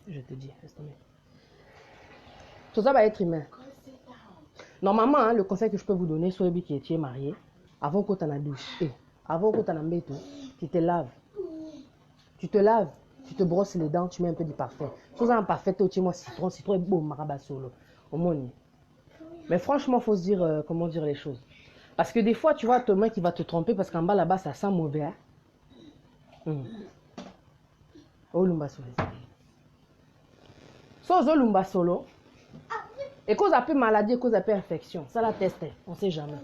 Je te dis, laisse tomber. Tout ça va être humain. Normalement, hein, le conseil que je peux vous donner, soit qui est marié, avant que tu en aies douche, avant que tu en aies tout, tu te laves. Tu te laves, tu te brosses les dents, tu mets un peu de parfum. Soit un parfum, tu mets citron est beau, maraba solo. Au monde. Mais franchement, il faut se dire comment dire les choses. Parce que des fois, tu vois, ton mec qui va te tromper parce qu'en bas là-bas, ça sent mauvais. Hein? Oh, lumba solo. So, lumba solo. Et cause un peu maladie, cause un peu infection. Ça la teste, on ne sait jamais.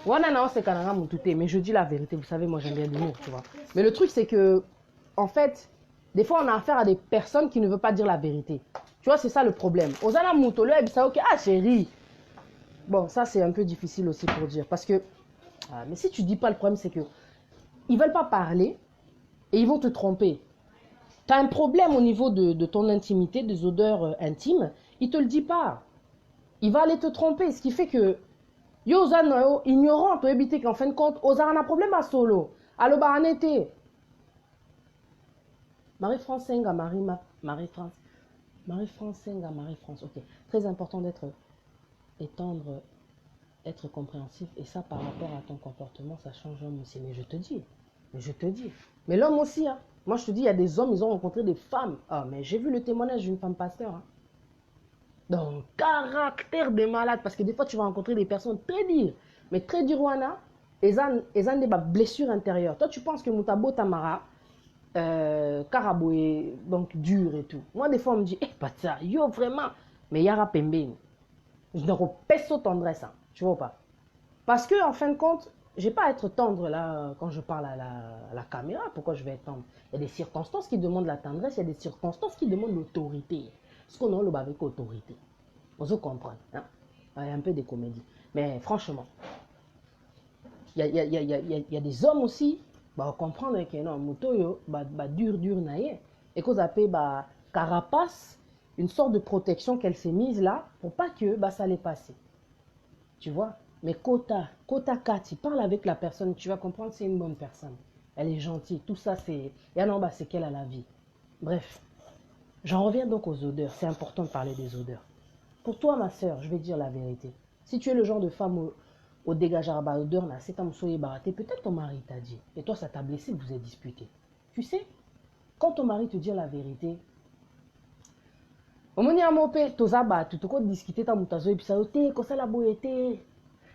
Mais je dis la vérité, vous savez, moi j'aime bien l'humour, tu vois. Mais le truc, c'est que, en fait, des fois on a affaire à des personnes qui ne veulent pas dire la vérité. Tu vois, c'est ça le problème. Osana Moutolo, ok, ah chérie. Bon, ça c'est un peu difficile aussi pour dire. Parce que, mais si tu dis pas, le problème c'est que, ils veulent pas parler et ils vont te tromper. Tu as un problème au niveau de ton intimité, des odeurs intimes, il te le dit pas. Il va aller te tromper, ce qui fait que yo ozano ignorant to éviter qu'en fin de compte ozana un problème à solo. Allo baranete. Marie-France Senga, Marie-France. Marie-France Senga, Marie-France. OK. Très important d'être étendre, être compréhensif et ça par rapport à ton comportement, ça change l'homme aussi. Mais je te dis. Mais l'homme aussi hein. Moi je te dis il y a des hommes, ils ont rencontré des femmes. Ah mais j'ai vu le témoignage d'une femme pasteur hein. Donc, caractère de malade, parce que des fois, tu vas rencontrer des personnes très dures, mais très dures, elles ont des blessures intérieures. Toi, tu penses que Moutabo Tamara, Karaboué, donc dur et tout. Moi, des fois, on me dit, pas ça, yo, vraiment, mais Yara Pembe, je ne repèse au tendresse, hein, tu vois pas. Parce que, en fin de compte, je n'ai pas à être tendre là quand je parle à la caméra. Pourquoi je vais être tendre? Il y a des circonstances qui demandent la tendresse, il y a des circonstances qui demandent l'autorité. Ce qu'on a le avec autorité. On se comprend. Hein? Il y a un peu de comédie. Mais franchement, il y a des hommes aussi, bah, comprendre que non, moto dur naïe. Et qu'on appelle carapace, une sorte de protection qu'elle s'est mise là pour pas que ça l'ait passé. Tu vois? Mais Kota 4, parle avec la personne, tu vas comprendre c'est une bonne personne. Elle est gentille, tout ça c'est... Et non, c'est qu'elle a la vie. Bref. J'en reviens donc aux odeurs. C'est important de parler des odeurs. Pour toi, ma soeur, je vais dire la vérité. Si tu es le genre de femme au dégageur à odeur, c'est un baraté, peut-être ton mari t'a dit. Et toi, ça t'a blessé, vous êtes disputé. Tu sais, quand ton mari te dit la vérité, au moment où tu te discuter, tu as dit,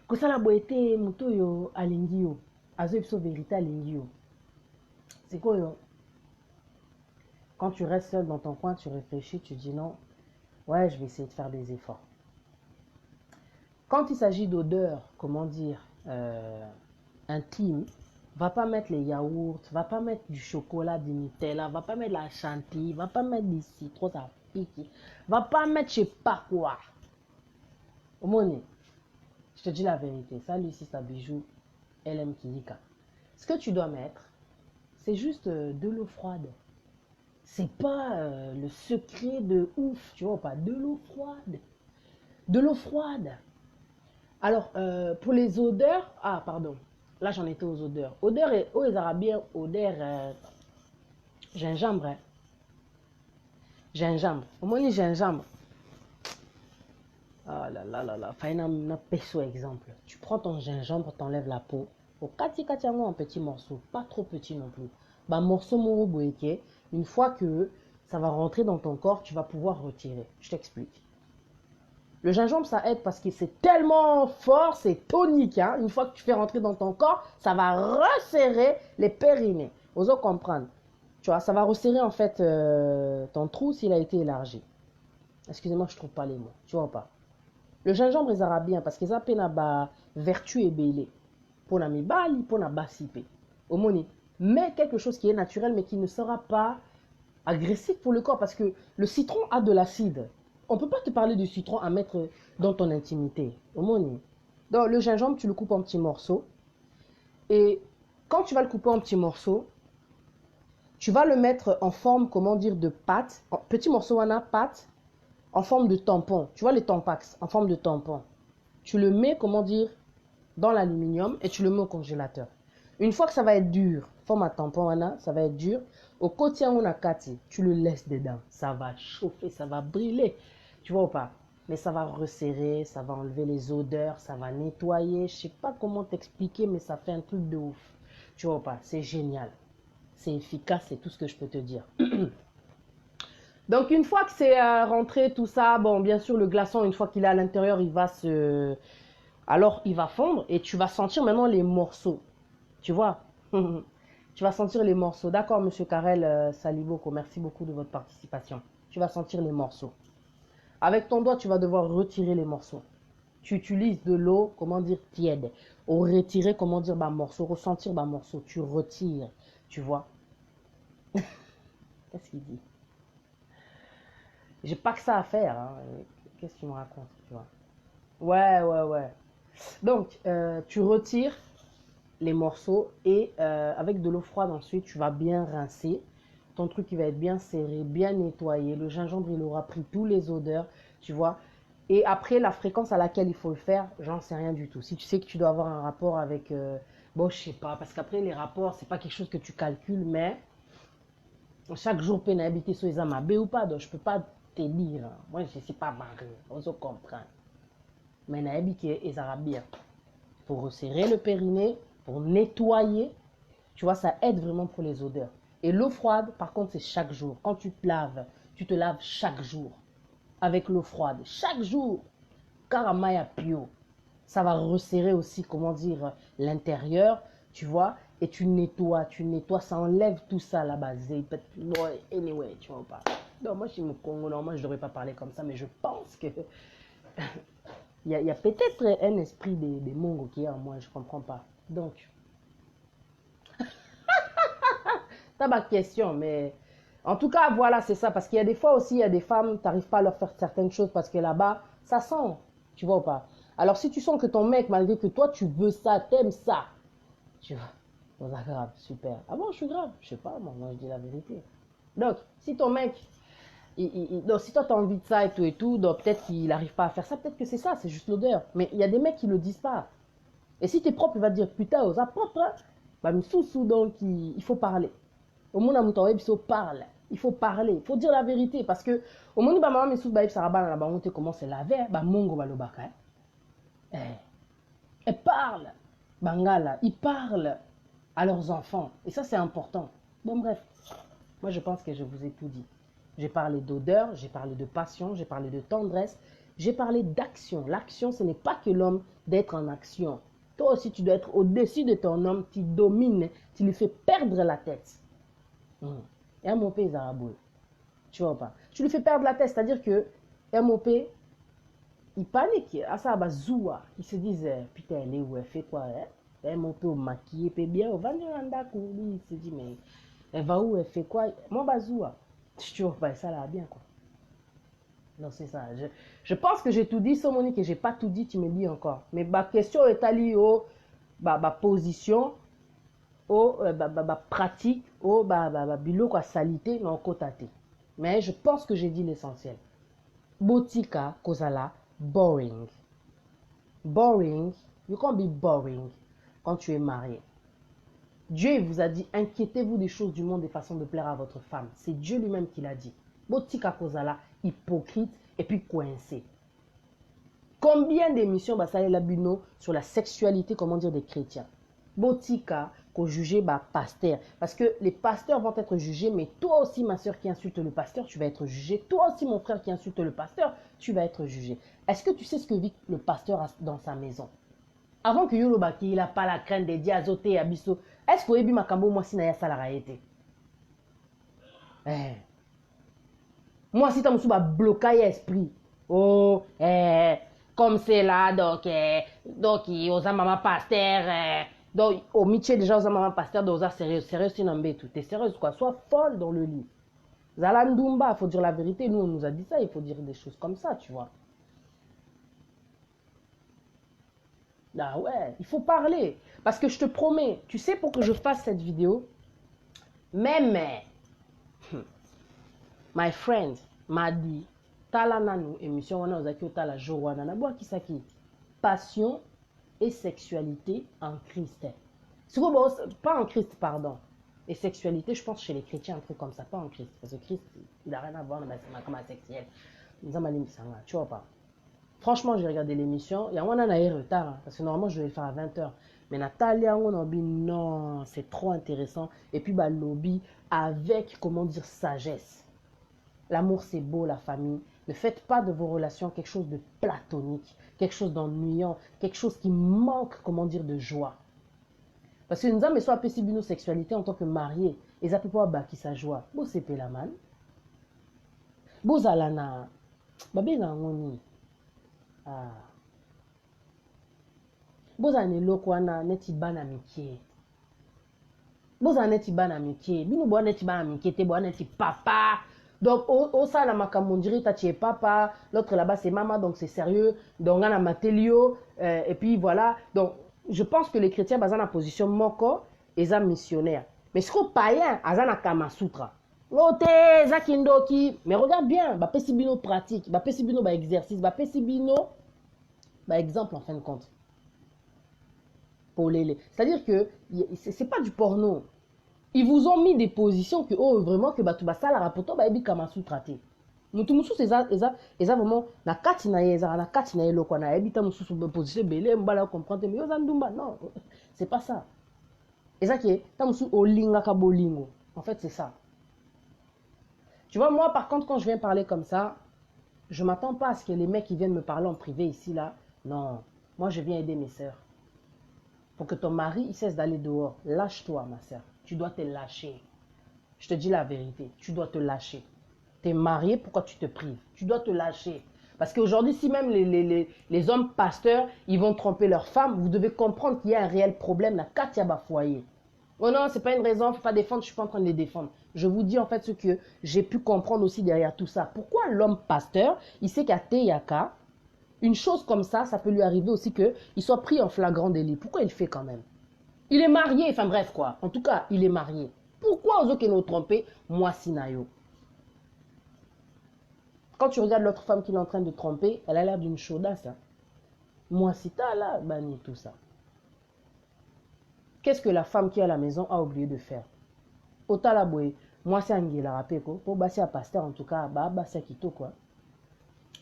que la boété, muto alingio, azo vérité alingio. C'est quoi yo? Quand tu restes seul dans ton coin, tu réfléchis, tu dis non, ouais, je vais essayer de faire des efforts. Quand il s'agit d'odeur, comment dire, intime, va pas mettre les yaourts, va pas mettre du chocolat, du Nutella, va pas mettre la chantilly, va pas mettre du citron, ça pique, va pas mettre je sais pas quoi. Au moins, je te dis la vérité, ça Lucie, sa bijou, elle aime Kilika. Ce que tu dois mettre, c'est juste de l'eau froide. C'est pas le secret de ouf, tu vois pas, de l'eau froide. De l'eau froide. Alors, pour les odeurs, ah, pardon. Là, j'en étais aux odeurs. Odeurs, et, aux Arabiens, odeurs, gingembre. Hein. Gingembre. Au moins, les gingembre. Ah là là là là. Faina, na peso exemple. Tu prends ton gingembre, t'enlèves la peau. Au kati kati en petits morceaux. Pas trop petits non plus. Bah, morceau moro boéké. Une fois que ça va rentrer dans ton corps, tu vas pouvoir retirer. Je t'explique. Le gingembre, ça aide parce que c'est tellement fort, c'est tonique. Hein? Une fois que tu fais rentrer dans ton corps, ça va resserrer les périnées. Vous allez comprendre. Tu vois, ça va resserrer en fait ton trou s'il a été élargi. Excusez-moi, je ne trouve pas les mots. Tu vois pas. Le gingembre est arabien parce que ça a vertu et belé. Pour la mibali, pour la basipe. Au moni. Mais quelque chose qui est naturel mais qui ne sera pas agressif pour le corps parce que le citron a de l'acide. On ne peut pas te parler du citron à mettre dans ton intimité. Au moni. Donc le gingembre, tu le coupes en petits morceaux. Et quand tu vas le couper en petits morceaux, tu vas le mettre en forme, comment dire, de pâte. Petit morceau, on a pâte en forme de tampon. Tu vois les tampax en forme de tampon. Tu le mets, comment dire, dans l'aluminium et tu le mets au congélateur. Une fois que ça va être dur, forme à tampon, Anna, ça va être dur. Au côté, on a kati, tu le laisses dedans. Ça va chauffer, ça va brûler. Tu vois ou pas? Mais ça va resserrer, ça va enlever les odeurs, ça va nettoyer. Je sais pas comment t'expliquer, mais ça fait un truc de ouf. Tu vois ou pas? C'est génial. C'est efficace, c'est tout ce que je peux te dire. Donc, une fois que c'est rentré, tout ça, bon, bien sûr, le glaçon, une fois qu'il est à l'intérieur, il va se... Alors, il va fondre et tu vas sentir maintenant les morceaux. Tu vois? Tu vas sentir les morceaux. D'accord, monsieur Karel Saliboko, merci beaucoup de votre participation. Tu vas sentir les morceaux. Avec ton doigt, tu vas devoir retirer les morceaux. Tu utilises de l'eau, comment dire, tiède. Au retirer, comment dire, bah, morceau, ressentir, bah, morceau. Tu retires, tu vois? Qu'est-ce qu'il dit? J'ai pas que ça à faire. Hein. Qu'est-ce que tu me racontes, tu vois? Ouais, ouais, ouais. Donc, tu retires les morceaux et avec de l'eau froide ensuite, tu vas bien rincer. Ton truc, il va être bien serré, bien nettoyé. Le gingembre, il aura pris tous les odeurs, tu vois. Et après, la fréquence à laquelle il faut le faire, j'en sais rien du tout. Si tu sais que tu dois avoir un rapport avec... bon, je sais pas, parce qu'après, les rapports, c'est pas quelque chose que tu calcules, mais chaque jour, peine à habiter sur les amabés ou pas, donc je peux pas te dire. Moi, je ne suis pas marié, on se comprend. Mais na habité les arabiens. Pour resserrer le périnée, pour nettoyer, tu vois, ça aide vraiment pour les odeurs. Et l'eau froide, par contre, c'est chaque jour. Quand tu te laves chaque jour avec l'eau froide. Chaque jour. Caramaya pio. Ça va resserrer aussi, comment dire, l'intérieur, tu vois, et tu nettoies, ça enlève tout ça là-bas. Anyway, tu vois pas. Non, moi, je suis au Congo, normalement, je ne devrais pas parler comme ça, mais je pense que il y a peut-être un esprit des Mongos qui est en moi, je ne comprends pas. Donc, t'as ma question, mais en tout cas, voilà, c'est ça. Parce qu'il y a des fois aussi, il y a des femmes, tu n'arrives pas à leur faire certaines choses parce que là-bas, ça sent, tu vois ou pas. Alors, si tu sens que ton mec, malgré que toi, tu veux ça, t'aimes ça, tu vois. Bon, grave, super. Ah bon, je suis grave. Je sais pas, moi, je dis la vérité. Donc, si ton mec, donc, si toi, tu as envie de ça et tout, donc peut-être qu'il n'arrive pas à faire ça, peut-être que c'est ça, c'est juste l'odeur. Mais il y a des mecs qui ne le disent pas. Et si tu es propre, il va te dire, putain, aux propre, hein? Bah, sous donc, il faut parler. Au monde, il parle. Il faut parler. Il faut dire la vérité. Parce que, au monde, bah, maman, sous, bah, ça va, bah, on te commence à laver, bah, mongo, bah, le baka, hein? Elle parle. Bangala, ils parlent à leurs enfants. Et ça, c'est important. Bon, bref. Moi, je pense que je vous ai tout dit. J'ai parlé d'odeur, j'ai parlé de passion, j'ai parlé de tendresse, j'ai parlé d'action. L'action, ce n'est pas que l'homme d'être en action. Toi aussi, tu dois être au-dessus de ton homme, tu domines, tu lui fais perdre la tête. Et un mot pays arabe. Tu vois pas. Tu lui fais perdre la tête, c'est-à-dire que MOP, il panique. À ça, bah, Zoua. Il se disait, putain, elle est où, elle fait quoi, hein? MOP au maquillé, peut bien, au Vanderanda, il se dit, mais elle va où, elle fait quoi? Moi, bah, Zoua. Tu vois pas, ça là, bien, quoi. Non, c'est ça. Je pense que j'ai tout dit, Monique, et j'ai pas tout dit, tu me dis encore. Mais ma question est allée au, bah, position, au, pratique, au, bilo, quoi, salité, non, côté. Mais je pense que j'ai dit l'essentiel. Botika, Kozala, boring. Boring. You can't be boring quand tu es marié. Dieu vous a dit, inquiétez-vous des choses du monde et façons de plaire à votre femme. C'est Dieu lui-même qui l'a dit. Botika Kozala, hypocrite et puis coincé. Combien d'émissions basale la bino sur la sexualité, comment dire, des chrétiens. Botika qu'on jugeait pasteur. Parce que les pasteurs vont être jugés, mais toi aussi, ma soeur qui insulte le pasteur, tu vas être jugé. Toi aussi, mon frère qui insulte le pasteur, tu vas être jugé. Est-ce que tu sais ce que vit le pasteur dans sa maison? Avant que Yolobaki, il n'a pas la crainte des diazotés et abisso. Est-ce que Ebi Makambo, moi, si n'a ça la été? Moi, si tu as bloqué l'esprit. Oh, comme c'est là, donc, aux maman pasteur, donc, au métier déjà, aux maman pasteur, donc, sérieux, sérieux, tout. T'es sérieuse, quoi. Sois folle dans le lit. Zalandumba, il faut dire la vérité. Nous, on nous a dit ça, il faut dire des choses comme ça, tu vois. Ah ouais, il faut parler. Parce que je te promets, tu sais, pour que je fasse cette vidéo, même, my friend m'a dit, tala nanu, émission, on a tala jowana, na boa kisaki, passion et sexualité en Christ. Pas en Christ, pardon. Et sexualité, je pense chez les chrétiens, un truc comme ça, pas en Christ. Parce que Christ, il n'a rien à voir dans ma sexuelle. Tu vois pas. Franchement, j'ai regardé l'émission. Il y a un retard, hein, parce que normalement, je vais le faire à 20h. Mais Natalia, on a dit non, c'est trop intéressant. Et puis, lobby avec, comment dire, sagesse. L'amour, c'est beau, la famille. Ne faites pas de vos relations quelque chose de platonique, quelque chose d'ennuyant, quelque chose qui manque, comment dire, de joie. Parce que nous avons soit nos sexualité en tant que mariés. Et ça peut pas bâtir sa joie. Bon, c'est la man. Bon, zalana. Babé, na ngoni. Ah. Boza neloko wana neti bana mike. Boza neti bana mike. Bino bo neti bana mike te bo neti papa. Donc au ça la makamondiri ta es papa, l'autre là-bas c'est maman donc c'est sérieux. Donc on a matelio et puis voilà. Donc je pense que les chrétiens bazana position moko et za missionnaire. Mais ce qu'on païen azana kama sutra. Lote zakindoki, mais regarde bien, ba pesibino pratique, ba pesibino ba exercice, ba pesibino exemple en fin de compte. Pour les. C'est-à-dire que c'est pas du porno. Ils vous ont mis des positions que oh vraiment que tu vas ça la rapporto ba ebi kama sous traité. Mutu c'est ça vraiment na katina yeza na katina yelo kwa na ebi ta musu position belé mbala comprendre mais yozandumba non, c'est pas ça. Et ça qui est ta musu olinga ka bolingo. En fait, c'est ça. Tu vois, moi par contre quand je viens parler comme ça, je m'attends pas à ce que les mecs qui viennent me parler en privé ici là. Non, moi je viens aider mes sœurs. Pour que ton mari il cesse d'aller dehors, lâche-toi ma sœur. Tu dois te lâcher. Je te dis la vérité, tu dois te lâcher. Tu es marié, pourquoi tu te prives? Tu dois te lâcher. Parce qu'aujourd'hui, si même les hommes pasteurs, ils vont tromper leurs femmes, vous devez comprendre qu'il y a un réel problème, la Katia foyer. Oh non, c'est pas une raison, il ne faut pas défendre, je ne suis pas en train de les défendre. Je vous dis en fait ce que j'ai pu comprendre aussi derrière tout ça. Pourquoi l'homme pasteur, il sait qu'à Teyaka, une chose comme ça peut lui arriver aussi qu'il soit pris en flagrant délit. Pourquoi il le fait quand même? Il est marié, enfin bref quoi. En tout cas, il est marié. Pourquoi aux autres qui nous tromper? Moi, Sinayo. Quand tu regardes l'autre femme qu'il est en train de tromper, elle a l'air d'une chaudasse. Hein. Moi, si t'as là, banni tout ça. Qu'est-ce que la femme qui est à la maison a oublié de faire? Otalaboué, moi c'est Angela Rapeko. Pour basser à pasteur, en tout cas, basser à Kito quoi.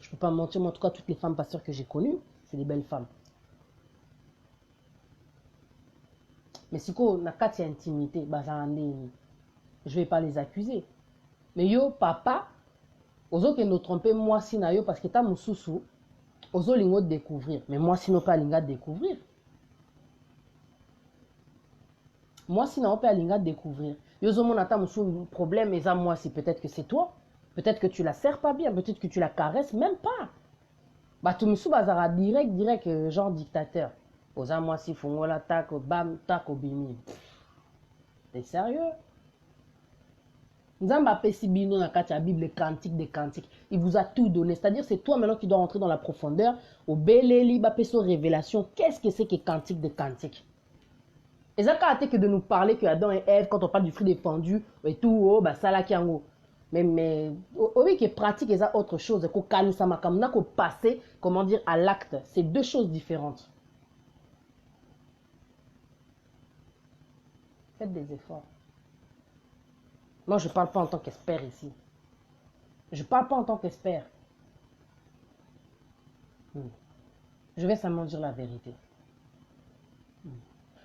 Je peux pas mentir, mais en tout cas, toutes les femmes pasteurs que j'ai connues, c'est des belles femmes. Mais si on a quatre intimité, je vais pas les accuser. Mais yo, papa, aux autres qui nous trompent, moi si na yo, parce que t'as mon sous-sous, aux autres lingots de découvrir. Mais moi si non pas linga de découvrir. Moi si non pas linga de découvrir. Yo zo mon ata mon problème, et ça moi si peut-être que c'est toi. Peut-être que tu la sers pas bien, peut-être que tu la caresses même pas. Bah tu me sous bazara direct, genre dictateur. Osa moi si fongo la tac, bam, tac, bimi. T'es sérieux? Nzamba pesibino na katia Bible cantique des cantiques. Il vous a tout donné. C'est-à-dire c'est toi maintenant qui dois rentrer dans la profondeur. Au beleli ba peso révélation. Qu'est-ce que c'est que cantique des cantiques? Et ça a été que de nous parler que Adam et Ève quand on parle du fruit défendu et tout, oh bah ça là qui en haut. Mais oui, qui est pratique, et ça autre chose. Qu'on passer, comment dire, à l'acte. C'est deux choses différentes. Faites des efforts. Moi, je ne parle pas en tant qu'expert ici. Je ne parle pas en tant qu'expert. Je vais seulement dire la vérité.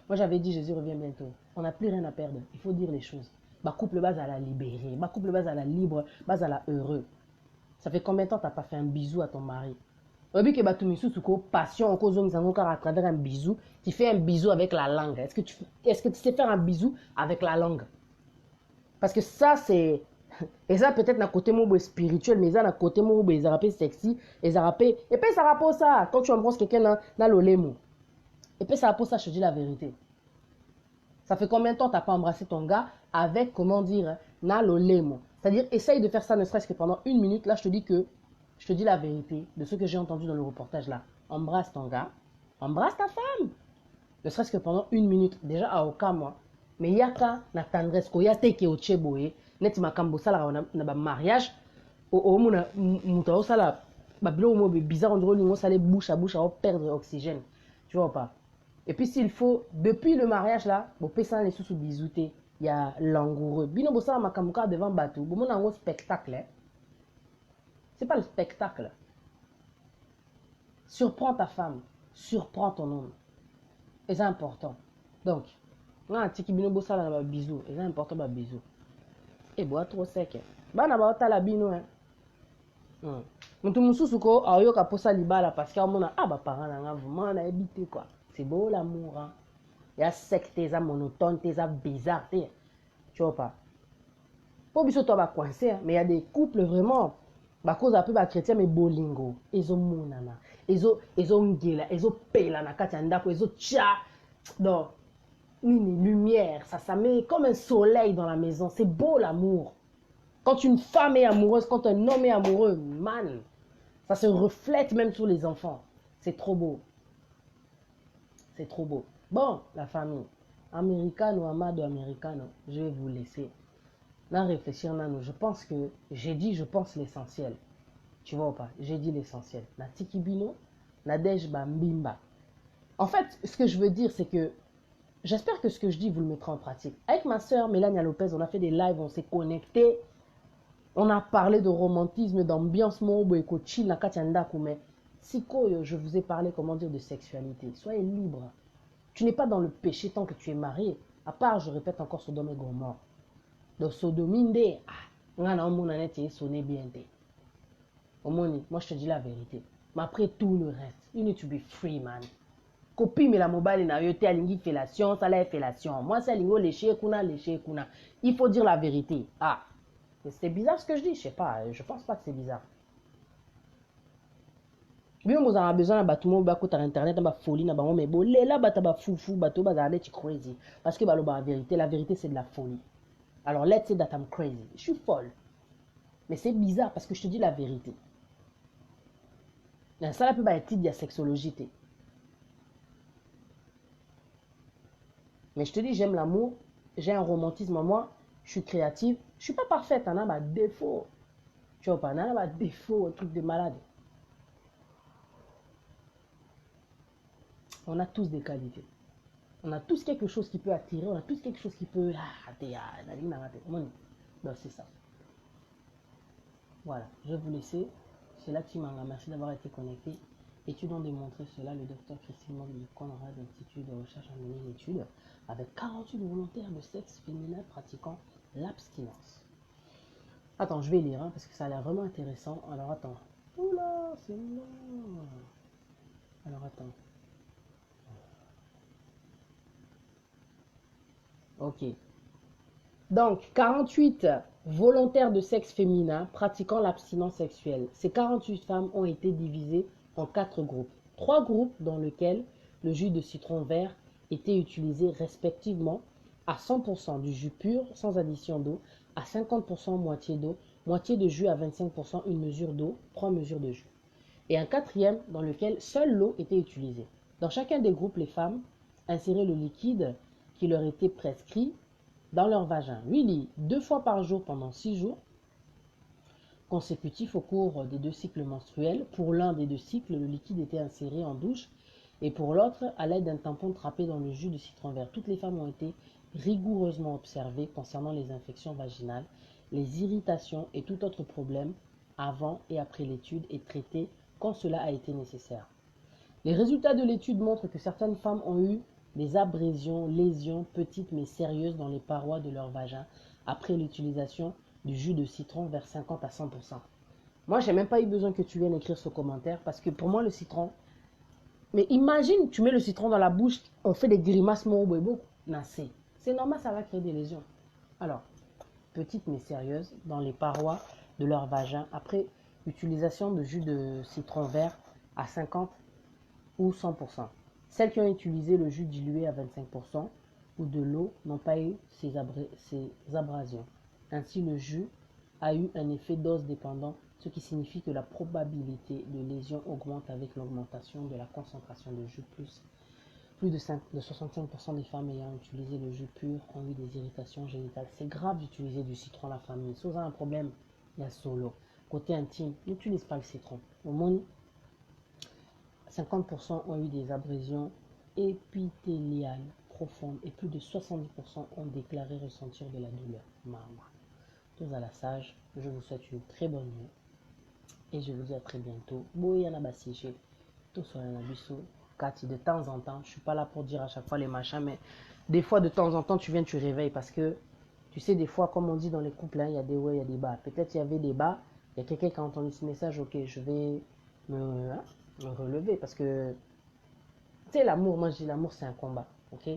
Moi, j'avais dit Jésus revient bientôt. On n'a plus rien à perdre. Il faut dire les choses. Ma couple base à la libérer. Ma couple base à la libre. Base à la heureux. Ça fait combien de temps tu n'as pas fait un bisou à ton mari? Obi que tu me passion à travers un bisou. Tu fais un bisou avec la langue. Est-ce que tu sais faire un bisou avec la langue? Parce que ça, c'est... Et ça, peut-être, d'un côté mot spirituel, mais ça, d'un côté mot sexy, et puis, ça rapporte ça. Quand tu embrasses quelqu'un dans le lémo. Et puis, ça rapporte ça, je te dis la vérité. Ça fait combien de temps tu n'as pas embrassé ton gars avec, comment dire, dans le lémo? C'est-à-dire, essaye de faire ça ne serait-ce que pendant 1 minute. Là, je te dis la vérité de ce que j'ai entendu dans le reportage là. Embrasse ton gars, embrasse ta femme. Ne serait-ce que pendant 1 minute. Déjà, à aucun mois. Mais il y a qu'à na tendresse, il y a teke au cheboé. Net makambo sala na ba mariage o muna muta o sala ba bilo mo bizarre on dirait lingo sala bouche à bouche à perdre oxygène, tu vois pas. Et puis s'il faut depuis le mariage là bo pesa les sous bisouter, il y a langoureux bino bo sala makambo ka devant bateau bo mona un spectacle hein? C'est pas le spectacle. Surprends ta femme, surprends ton homme, et c'est important. Donc na tiki bino bo sala na ba bisou, et c'est important ba bisou. Et bois trop sec. Bana ba ota la bino hein. Mutu mususu ko ayoka posa libala parce que mona ba parents na vraiment na habité quoi. C'est beau l'amour hein. Ya secte ça monotone, ça bizarre tu vois pas. Pour biso to ba coincé hein, mais il y a des couples vraiment ba cause un peu ba chrétien mais bolingo, ezo monana, ezo ngela, ezo pela na kati ndako, ezo tcha. Donc une lumière, ça met comme un soleil dans la maison. C'est beau l'amour. Quand une femme est amoureuse, quand un homme est amoureux, man, ça se reflète même sur les enfants. C'est trop beau. C'est trop beau. Bon, la famille, americano, amado americano, je vais vous laisser. Là, réfléchir, nano, je pense que je pense l'essentiel. Tu vois ou pas? J'ai dit l'essentiel. Na tikibino, nadej bambimba. En fait, ce que je veux dire, c'est que j'espère que ce que je dis, vous le mettrez en pratique. Avec ma soeur Mélania Lopez, on a fait des lives, on s'est connectés. On a parlé de romantisme, d'ambiance, mais sikoyo, je vous ai parlé, comment dire, de sexualité. Soyez libre. Tu n'es pas dans le péché tant que tu es marié. À part, je répète encore, Sodome et Gomorrhe. Donc, Sodominde, sonné bien. Moi, je te dis la vérité. Mais après tout le reste, you need to be free, man. Copie mais la mobile na yote alingi fellation, ça la fellation. Moi c'est lingo léché kuna. Il faut dire la vérité. Ah, c'est bizarre ce que je dis, je sais pas, je pense pas que c'est bizarre. Bien vous avez besoin de battre mon sur internet, na folie na bango mais bon là bata ba foufou bato ba aller crazy parce que la vérité c'est de la folie. Alors let's say that I'm crazy. Je suis folle. Mais c'est bizarre parce que je te dis la vérité. Ça là peut pas être de la sexologie. Mais je te dis, j'aime l'amour, j'ai un romantisme en moi, je suis créative. Je suis pas parfaite, on a des défauts. Tu vois pas, on a des défauts, un truc de malade. On a tous des qualités. On a tous quelque chose qui peut attirer, on a tous quelque chose qui peut... Donc c'est ça. Voilà, je vais vous laisser. C'est là que tu m'as merci d'avoir été connecté. Études ont démontré cela, le docteur Christine Moll du Conrad Institut de recherche a mené une étude avec 48 volontaires de sexe féminin pratiquant l'abstinence. Attends, je vais lire hein, parce que ça a l'air vraiment intéressant. Alors attends. Oula, c'est long. Alors attends. Ok. Donc, 48 volontaires de sexe féminin pratiquant l'abstinence sexuelle. Ces 48 femmes ont été divisées en 4 groupes. 3 groupes dans lesquels le jus de citron vert était utilisé respectivement à 100% du jus pur sans addition d'eau, à 50% moitié d'eau, moitié de jus à 25%, une mesure d'eau, 3 mesures de jus. Et un 4e dans lequel seule l'eau était utilisée. Dans chacun des groupes, les femmes inséraient le liquide qui leur était prescrit dans leur vagin. Lui dit 2 fois par jour pendant 6 jours consécutifs au cours des 2 cycles menstruels. Pour l'un des 2 cycles, le liquide était inséré en douche et pour l'autre, à l'aide d'un tampon trempé dans le jus de citron vert. Toutes les femmes ont été rigoureusement observées concernant les infections vaginales, les irritations et tout autre problème avant et après l'étude et traités quand cela a été nécessaire. Les résultats de l'étude montrent que certaines femmes ont eu des abrésions, lésions petites mais sérieuses dans les parois de leur vagin après l'utilisation du jus de citron vers 50 à 100%. Moi, j'ai même pas eu besoin que tu viennes écrire ce commentaire parce que pour moi, le citron... Mais imagine, tu mets le citron dans la bouche, on fait des grimaces morobobo, nassé. C'est normal, ça va créer des lésions. Alors, petites mais sérieuses dans les parois de leur vagin après utilisation de jus de citron vert à 50 ou 100%. Celles qui ont utilisé le jus dilué à 25% ou de l'eau n'ont pas eu ces abrasions. Ainsi, le jus a eu un effet dose dépendant, ce qui signifie que la probabilité de lésion augmente avec l'augmentation de la concentration de jus. Plus de 65% des femmes ayant utilisé le jus pur ont eu des irritations génitales. C'est grave d'utiliser du citron, la famille. Si vous avez un problème, il y a solo. Côté intime, n'utilise pas le citron. Au moins, 50% ont eu des abrésions épithéliales profondes et plus de 70% ont déclaré ressentir de la douleur. Maman. Tous à la sage, je vous souhaite une très bonne nuit et je vous dis à très bientôt. Boyana Bassiché, tout sur un abisso. Cathy, de temps en temps, je suis pas là pour dire à chaque fois les machins, mais des fois, de temps en temps, tu viens, tu réveilles parce que tu sais, des fois, comme on dit dans les couples, il y a des hauts, il y a des bas. Peut-être il y avait des bas, il y a quelqu'un qui a entendu ce message, ok, je vais me relever parce que, tu sais, l'amour, moi je dis l'amour c'est un combat, ok?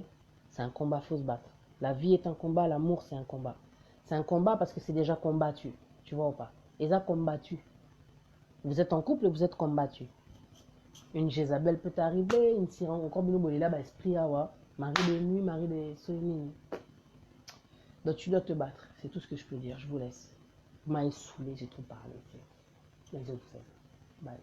C'est un combat, faut se battre. La vie est un combat, l'amour c'est un combat. C'est un combat parce que c'est déjà combattu, tu vois ou pas? Et ça combattu. Vous êtes en couple, vous êtes combattu. Une Jézabel peut arriver, une sirène, encore bien au là, esprit à mari de nuit, mari de souvenirs. Donc tu dois te battre, c'est tout ce que je peux dire, je vous laisse. Vous m'avez saoulé, j'ai trop parlé. Les autres, bye.